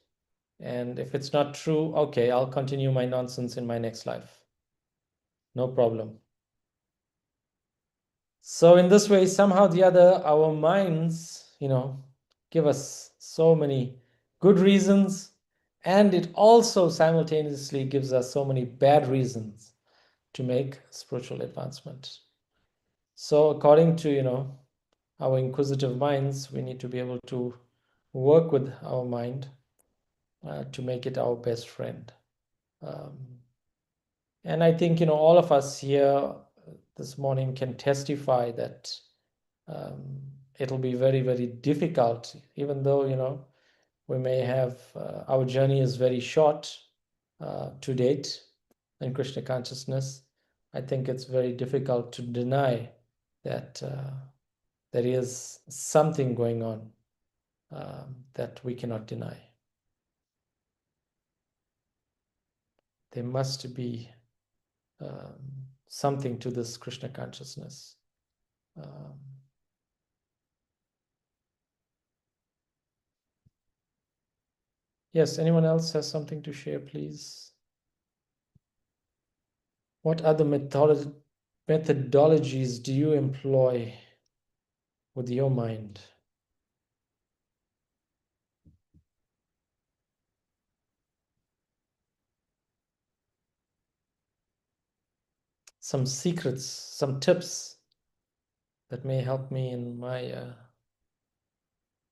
And if it's not true, okay, I'll continue my nonsense in my next life. No problem. So in this way, somehow or the other, our minds, give us so many good reasons, and it also simultaneously gives us so many bad reasons to make spiritual advancement. So according to, our inquisitive minds, we need to be able to work with our mind to make it our best friend. And I think, all of us here this morning can testify that it'll be very, very difficult, even though, we may have, our journey is very short to date in Krishna consciousness. I think it's very difficult to deny that there is something going on that we cannot deny. There must be something to this Krishna consciousness. Yes, anyone else has something to share, please? What other methodologies do you employ with your mind? Some secrets, some tips that may help me in my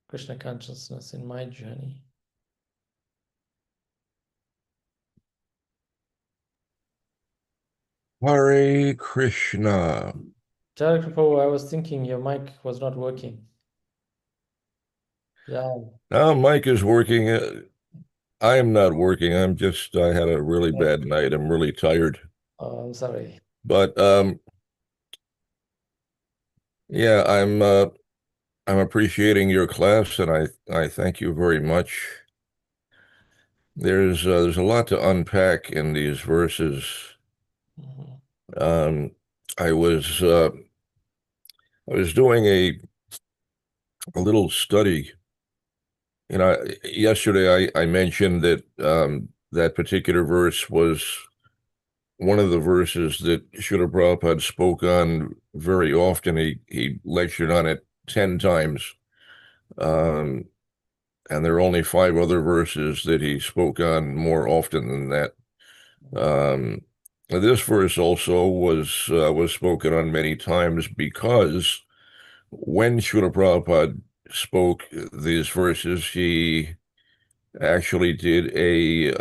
Krishna consciousness, in my journey. Hare Krishna. Director Prabhu, I was thinking your mic was not working. Yeah. Now Mike is working. I am not working. I had a really bad night. I'm really tired. Oh, I'm sorry. But yeah, I'm appreciating your class, and I thank you very much. There's a lot to unpack in these verses. Mhm. I was doing a little study. Yesterday I mentioned that that particular verse was one of the verses that Srila Prabhupada spoke on very often. He lectured on it 10 times. And there are only 5 other verses that he spoke on more often than that. This verse also was spoken on many times because when Srila Prabhupada spoke these verses, he actually did a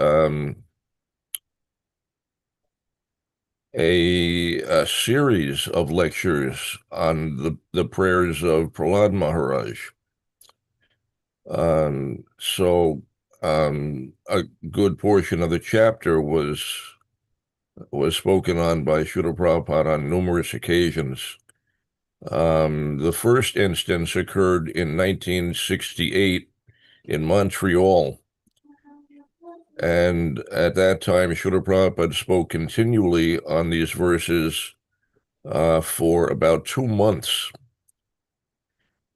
series of lectures on the prayers of Prahlad Maharaj. A good portion of the chapter was spoken on by Srila Prabhupada on numerous occasions. The first instance occurred in 1968 in Montreal. And at that time, Srila Prabhupada spoke continually on these verses for about 2 months.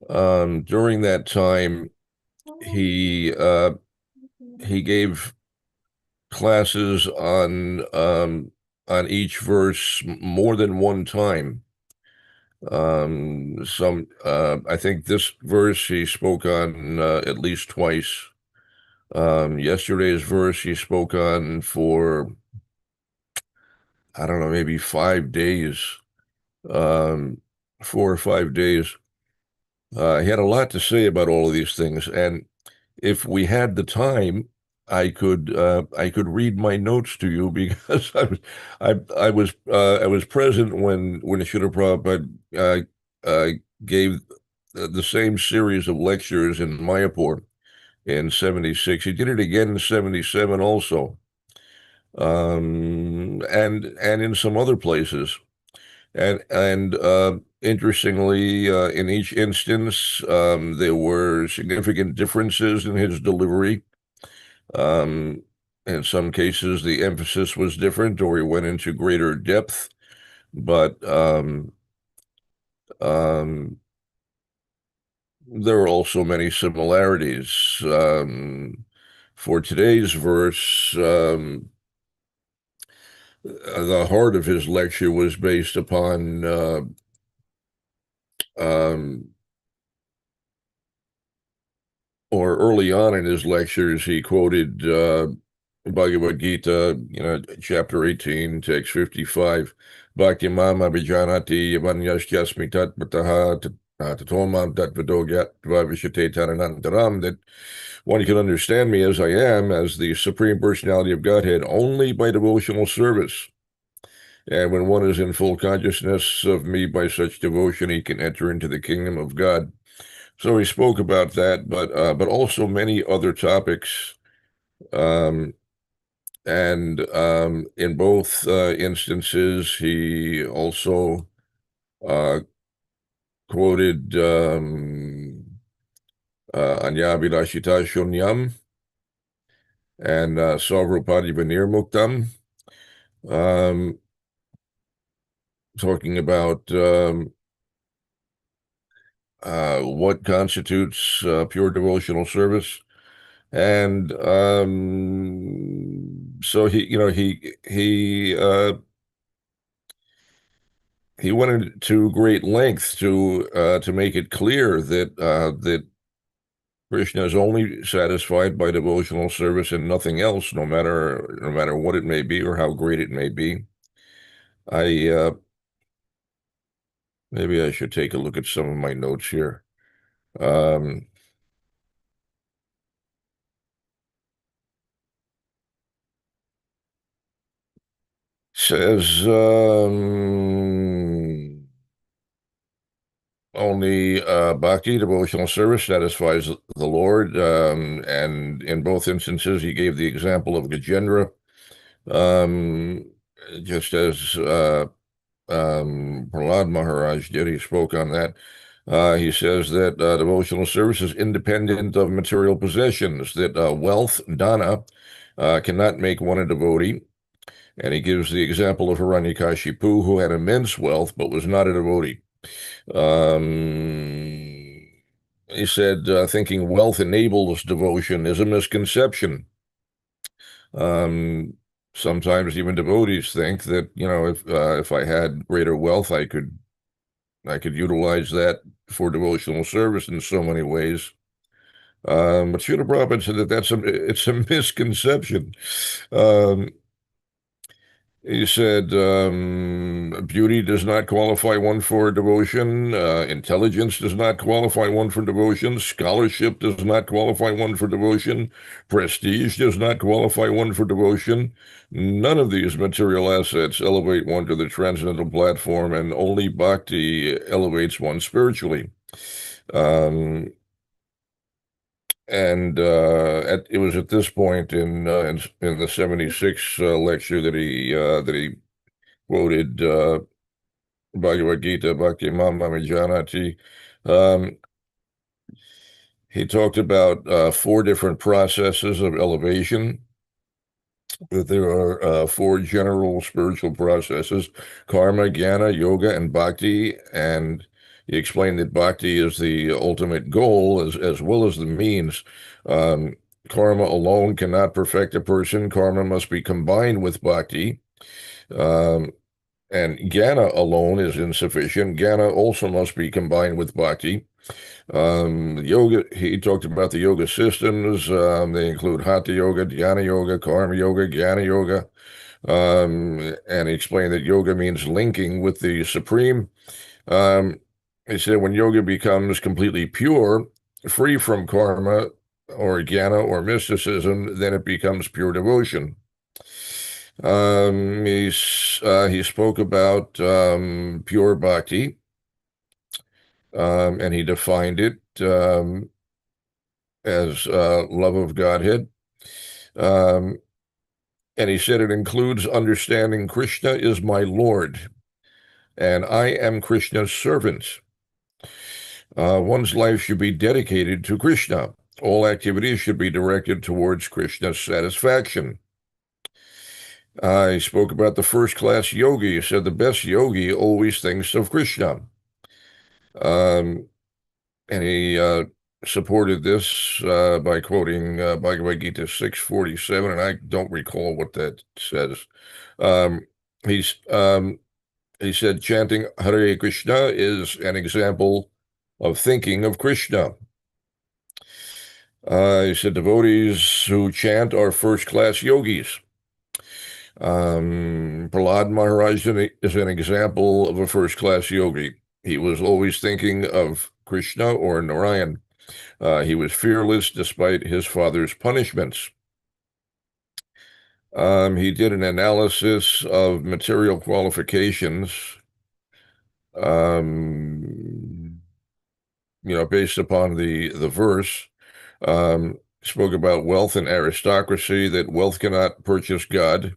During that time, he gave classes on each verse more than one time. I think this verse he spoke on at least twice. Yesterday's verse he spoke on for, I don't know, maybe 5 days, 4 or 5 days. He had a lot to say about all of these things, and if we had the time, I could read my notes to you because I was present when Srila Prabhupada gave the same series of lectures in Mayapur in 76. He did it again in 77 also, and in some other places. And interestingly, in each instance, there were significant differences in his delivery. In some cases, the emphasis was different, or he went into greater depth. But there are also many similarities. For today's verse, the heart of his lecture was based upon or early on in his lectures, he quoted Bhagavad Gita, chapter 18, text 55, Bhakti Mama Vijanati Yavanyasyasmi Tatpataha Tatomam Tatvadogyat Vavishate Taranantaram, that one can understand me as I am, as the Supreme Personality of Godhead, only by devotional service. And when one is in full consciousness of me by such devotion, he can enter into the kingdom of God. So he spoke about that, but also many other topics. And in both instances, he also quoted Anyabhidashita Shunyam and Savrupadi Vinirmuktam, talking about what constitutes pure devotional service. And so he went into great lengths to make it clear that Krishna is only satisfied by devotional service and nothing else, no matter what it may be or how great it may be. Maybe I should take a look at some of my notes here. Says only bhakti, devotional service, satisfies the Lord, and in both instances he gave the example of Gajendra, just as Prahlad Maharaj did. He spoke on that. He says that devotional service is independent of material possessions, that wealth, dana, cannot make one a devotee. And he gives the example of Hiranyakashipu, who had immense wealth but was not a devotee. He said, thinking wealth enables devotion is a misconception. Sometimes even devotees think that, if I had greater wealth, I could utilize that for devotional service in so many ways. But Srila Prabhupada said that it's a misconception. He said, beauty does not qualify one for devotion. Intelligence does not qualify one for devotion. Scholarship does not qualify one for devotion. Prestige does not qualify one for devotion. None of these material assets elevate one to the transcendental platform, and only bhakti elevates one spiritually. And it was at this point in the 76 lecture that he quoted Bhagavad Gita, Bhakti Mama Vijanati. He talked about 4 different processes of elevation, that there are 4 general spiritual processes: karma, jnana, yoga, and bhakti. And he explained that bhakti is the ultimate goal as well as the means. Karma alone cannot perfect a person. Karma must be combined with bhakti. And jnana alone is insufficient. Jnana also must be combined with bhakti. Yoga, he talked about the yoga systems. They include hatha yoga, dhyana yoga, karma yoga, jnana yoga. And he explained that yoga means linking with the Supreme. He said when yoga becomes completely pure, free from karma, or jnana or mysticism, then it becomes pure devotion. He spoke about pure bhakti, and he defined it as love of Godhead. And he said it includes understanding Krishna is my Lord, and I am Krishna's servant. One's life should be dedicated to Krishna. All activities should be directed towards Krishna's satisfaction. He spoke about the first-class yogi. He said the best yogi always thinks of Krishna. And he supported this by quoting Bhagavad Gita 6:47, and I don't recall what that says. He said chanting Hare Krishna is an example of thinking of Krishna. He said devotees who chant are first-class yogis. Prahlad Maharaj is an example of a first-class yogi. He was always thinking of Krishna or Narayan. He was fearless despite his father's punishments. He did an analysis of material qualifications, based upon the verse. Spoke about wealth and aristocracy, that wealth cannot purchase God.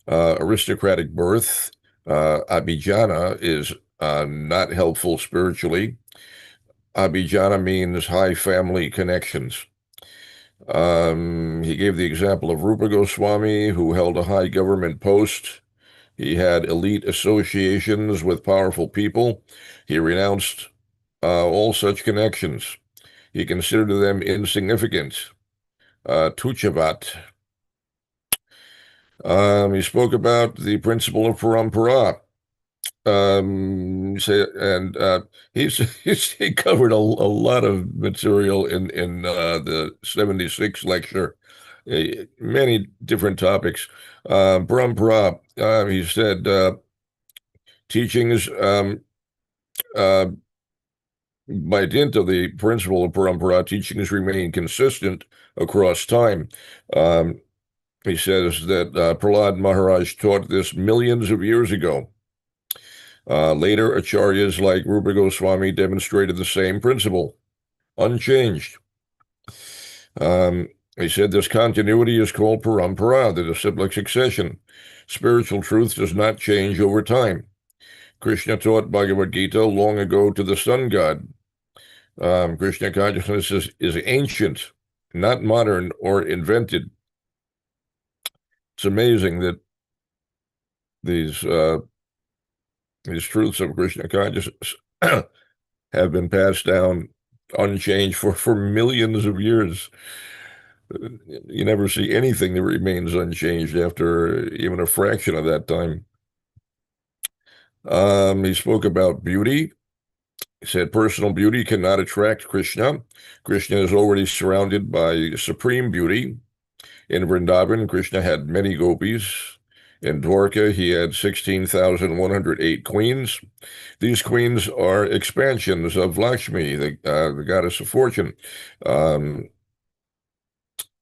Aristocratic birth, abhijnana, is not helpful spiritually. Abhijnana means high family connections. He gave the example of Rupa Goswami, who held a high government post. He had elite associations with powerful people. He renounced all such connections. He considered them insignificant. Tuchavat. He spoke about the principle of parampara. He covered a lot of material in the 76 lecture, many different topics. Parampara, he said, teachings by dint of the principle of parampara, teachings remain consistent across time. He says that Prahlad Maharaj taught this millions of years ago. Later, acharyas like Rupa Goswami demonstrated the same principle, unchanged. He said this continuity is called parampara, the disciplic succession. Spiritual truth does not change over time. Krishna taught Bhagavad Gita long ago to the sun god. Krishna consciousness is ancient, not modern or invented. It's amazing that these truths of Krishna consciousness have been passed down unchanged for millions of years. You never see anything that remains unchanged after even a fraction of that time. He spoke about beauty. He said personal beauty cannot attract Krishna. Krishna is already surrounded by supreme beauty. In Vrindavan, Krishna had many gopis. In Dwarka, he had 16,108 queens. These queens are expansions of Lakshmi, the goddess of fortune.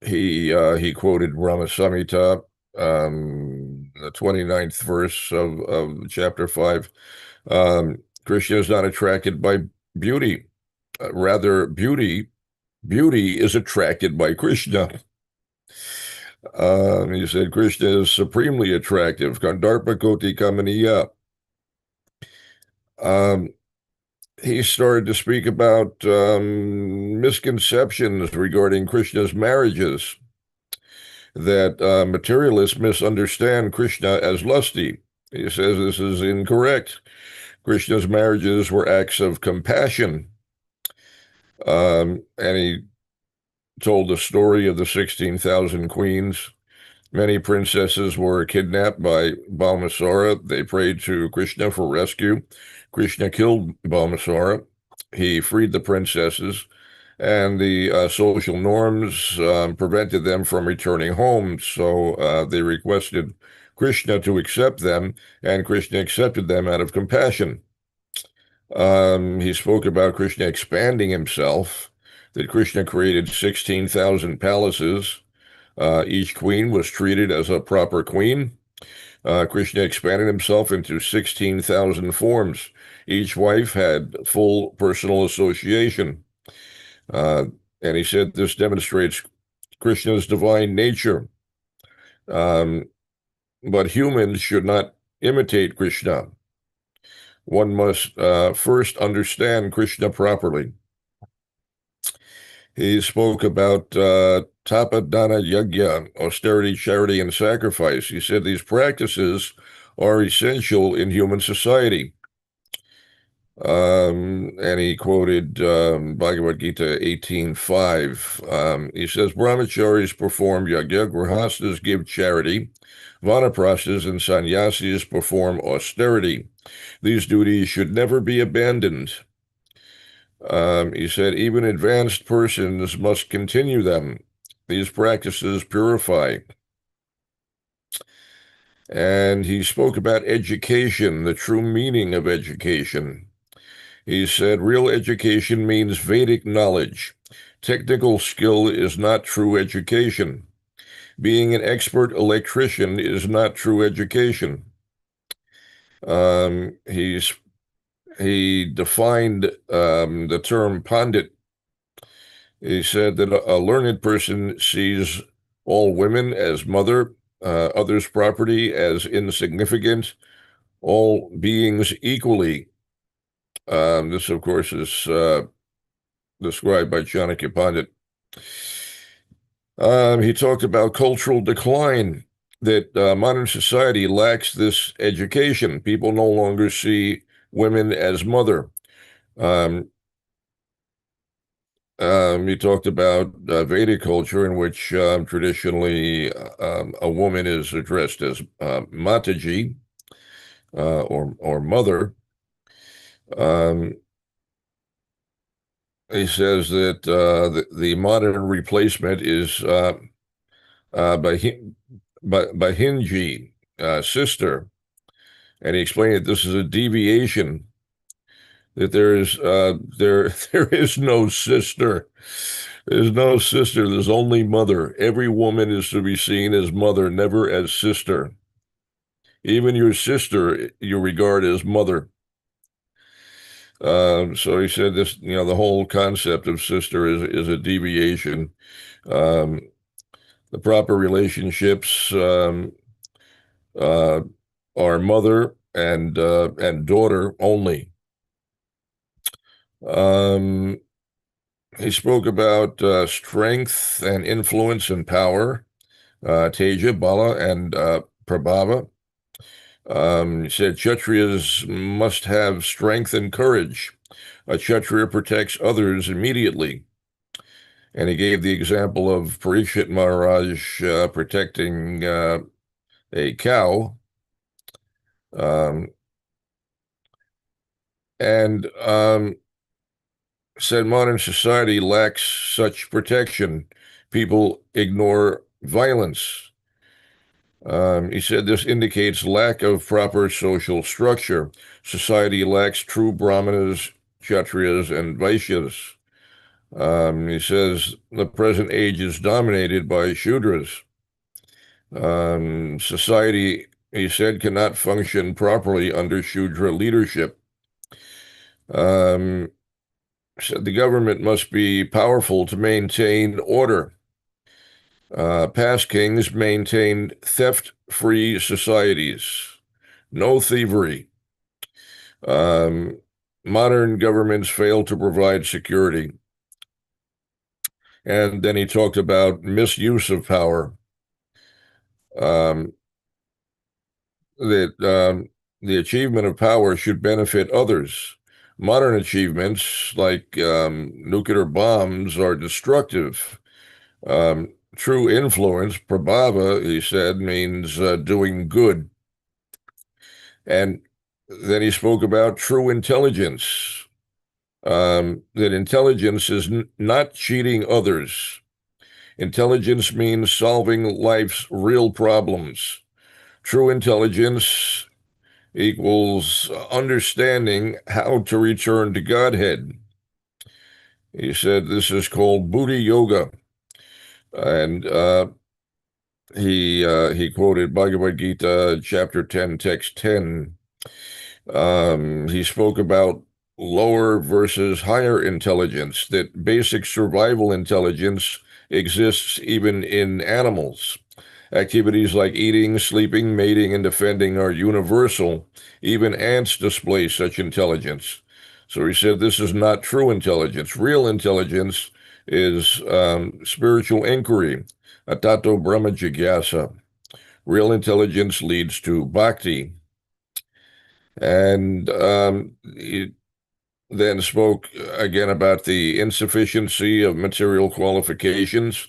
He quoted Brahma Samhita, the 29th verse of chapter 5. Krishna is not attracted by beauty. Rather, beauty is attracted by Krishna. He said Krishna is supremely attractive. Kandarpa Koti Kamaniya. He started to speak about misconceptions regarding Krishna's marriages, that materialists misunderstand Krishna as lusty. He says this is incorrect. Krishna's marriages were acts of compassion. And he told the story of the 16,000 queens. Many princesses were kidnapped by Balmasara. They prayed to Krishna for rescue. Krishna killed Balmasara. He freed the princesses, and the social norms prevented them from returning home. So they requested Krishna to accept them, and Krishna accepted them out of compassion. He spoke about Krishna expanding himself. that Krishna created 16,000 palaces. Each queen was treated as a proper queen. Krishna expanded himself into 16,000 forms. Each wife had full personal association. And he said this demonstrates Krishna's divine nature. But humans should not imitate Krishna. One must first understand Krishna properly. He spoke about tapa, dana, yajna, austerity, charity, and sacrifice. He said these practices are essential in human society. And he quoted Bhagavad Gita 18:5. He says, brahmacharis perform yajna, grihastas give charity, vanaprasthas and sannyasis perform austerity. These duties should never be abandoned. He said, even advanced persons must continue them. These practices purify. And he spoke about education, the true meaning of education. He said, real education means Vedic knowledge. Technical skill is not true education. Being an expert electrician is not true education. He defined the term pandit. He said that a learned person sees all women as mother, others' property as insignificant, all beings equally. This, of course, is described by Chanakya Pandit. He talked about cultural decline, that modern society lacks this education. People no longer see women as mother. He talked about Vedic culture, in which traditionally a woman is addressed as Mataji, or mother. He says that the modern replacement is Bahinji, sister, and he explained that this is a deviation, that there is no sister. There's no sister. There's only mother. Every woman is to be seen as mother, never as sister. Even your sister you regard as mother. So he said this, the whole concept of sister is a deviation. The proper relationships are mother and daughter only. He spoke about strength and influence and power, Teja, Bala, and Prabhava. He said Kshatriyas must have strength and courage. A Kshatriya protects others immediately. And he gave the example of Parikshit Maharaj protecting a cow. And said modern society lacks such protection. People ignore violence. He said this indicates lack of proper social structure. Society lacks true brahmanas, kshatriyas, and vaishyas. He says the present age is dominated by shudras. Society, he said, cannot function properly under shudra leadership. Said the government must be powerful to maintain order. Past kings maintained theft-free societies, no thievery. Modern governments fail to provide security. And then he talked about misuse of power. That the achievement of power should benefit others. Modern achievements like nuclear bombs are destructive. True influence, prabhava, he said, means doing good. And then he spoke about true intelligence, that intelligence is not cheating others. Intelligence means solving life's real problems. True intelligence equals understanding how to return to Godhead. He said this is called Buddhi Yoga. And he quoted Bhagavad Gita, chapter 10, text 10. He spoke about lower versus higher intelligence, that basic survival intelligence exists even in animals. Activities like eating, sleeping, mating, and defending are universal. Even ants display such intelligence. So he said this is not true intelligence. Real intelligence is spiritual inquiry, atato brahma jigyasa. Real intelligence leads to bhakti. And he then spoke again about the insufficiency of material qualifications,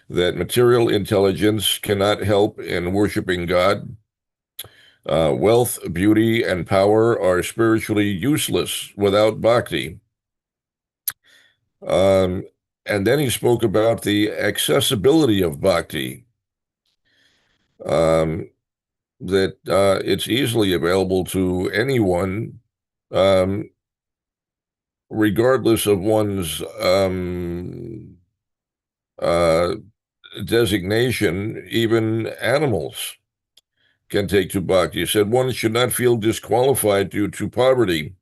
that material intelligence cannot help in worshiping God. Wealth, beauty, and power are spiritually useless without bhakti. And then he spoke about the accessibility of bhakti, that it's easily available to anyone, regardless of one's designation. Even animals can take to bhakti. He said one should not feel disqualified due to poverty.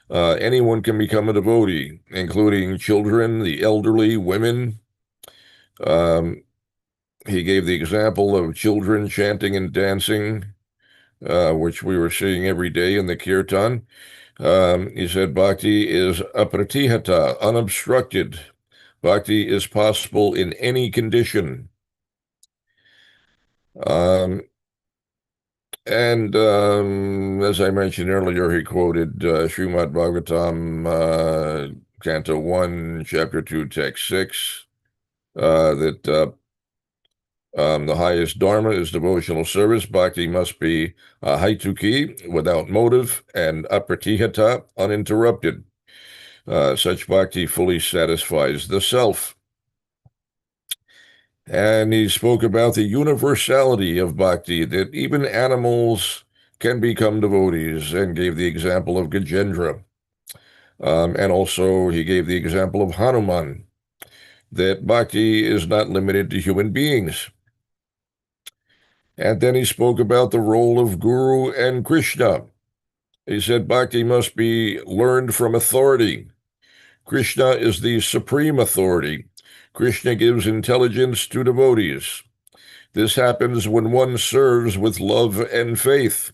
Anyone can become a devotee, including children, the elderly, women. He gave the example of children chanting and dancing, which we were seeing every day in the kirtan. He said bhakti is apratihata, unobstructed. Bhakti is possible in any condition. And as I mentioned earlier, he quoted Srimad Bhagavatam, Canto 1, Chapter 2, Text 6, that the highest dharma is devotional service. Bhakti must be haituki, without motive, and apratihata, uninterrupted. Such bhakti fully satisfies the self. And he spoke about the universality of bhakti, that even animals can become devotees, and gave the example of Gajendra. And also he gave the example of Hanuman, that bhakti is not limited to human beings. And then he spoke about the role of Guru and Krishna. He said bhakti must be learned from authority. Krishna is the supreme authority. Krishna gives intelligence to devotees. This happens when one serves with love and faith.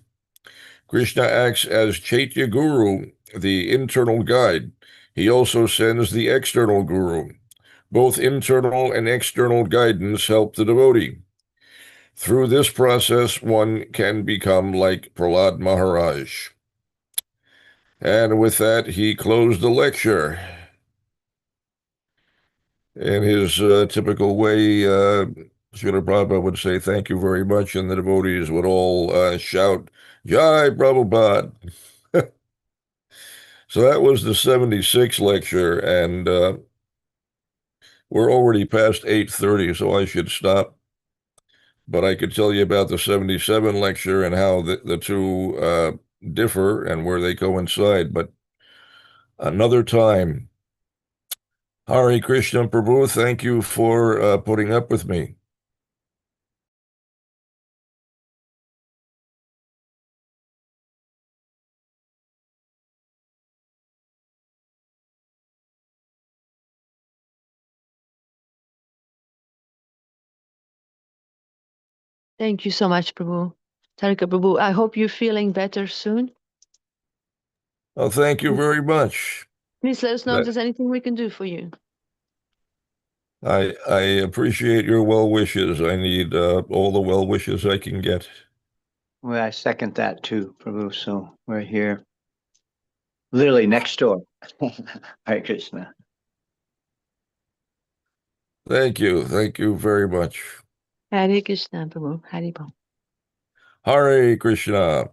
Krishna acts as Chaitya Guru, the internal guide. He also sends the external guru. Both internal and external guidance help the devotee. Through this process, one can become like Prahlad Maharaj. And with that, he closed the lecture. In his typical way, Srila Prabhupada would say, "Thank you very much," and the devotees would all shout, "Jai Prabhupada." So that was the 76 lecture, and we're already past 8:30, so I should stop. But I could tell you about the 77 lecture and how the two differ and where they coincide, but another time. Hare Krishna Prabhu, thank you for putting up with me. Thank you so much, Prabhu. Tarika Prabhu, I hope you're feeling better soon. Oh, thank you very much. Please let us know if there's anything we can do for you. I appreciate your well wishes. I need all the well wishes I can get. Well, I second that too, Prabhu. So we're here, literally next door. Hare Krishna. Thank you. Thank you very much. Hare Krishna, Prabhu. Hare Bol. Hare Krishna.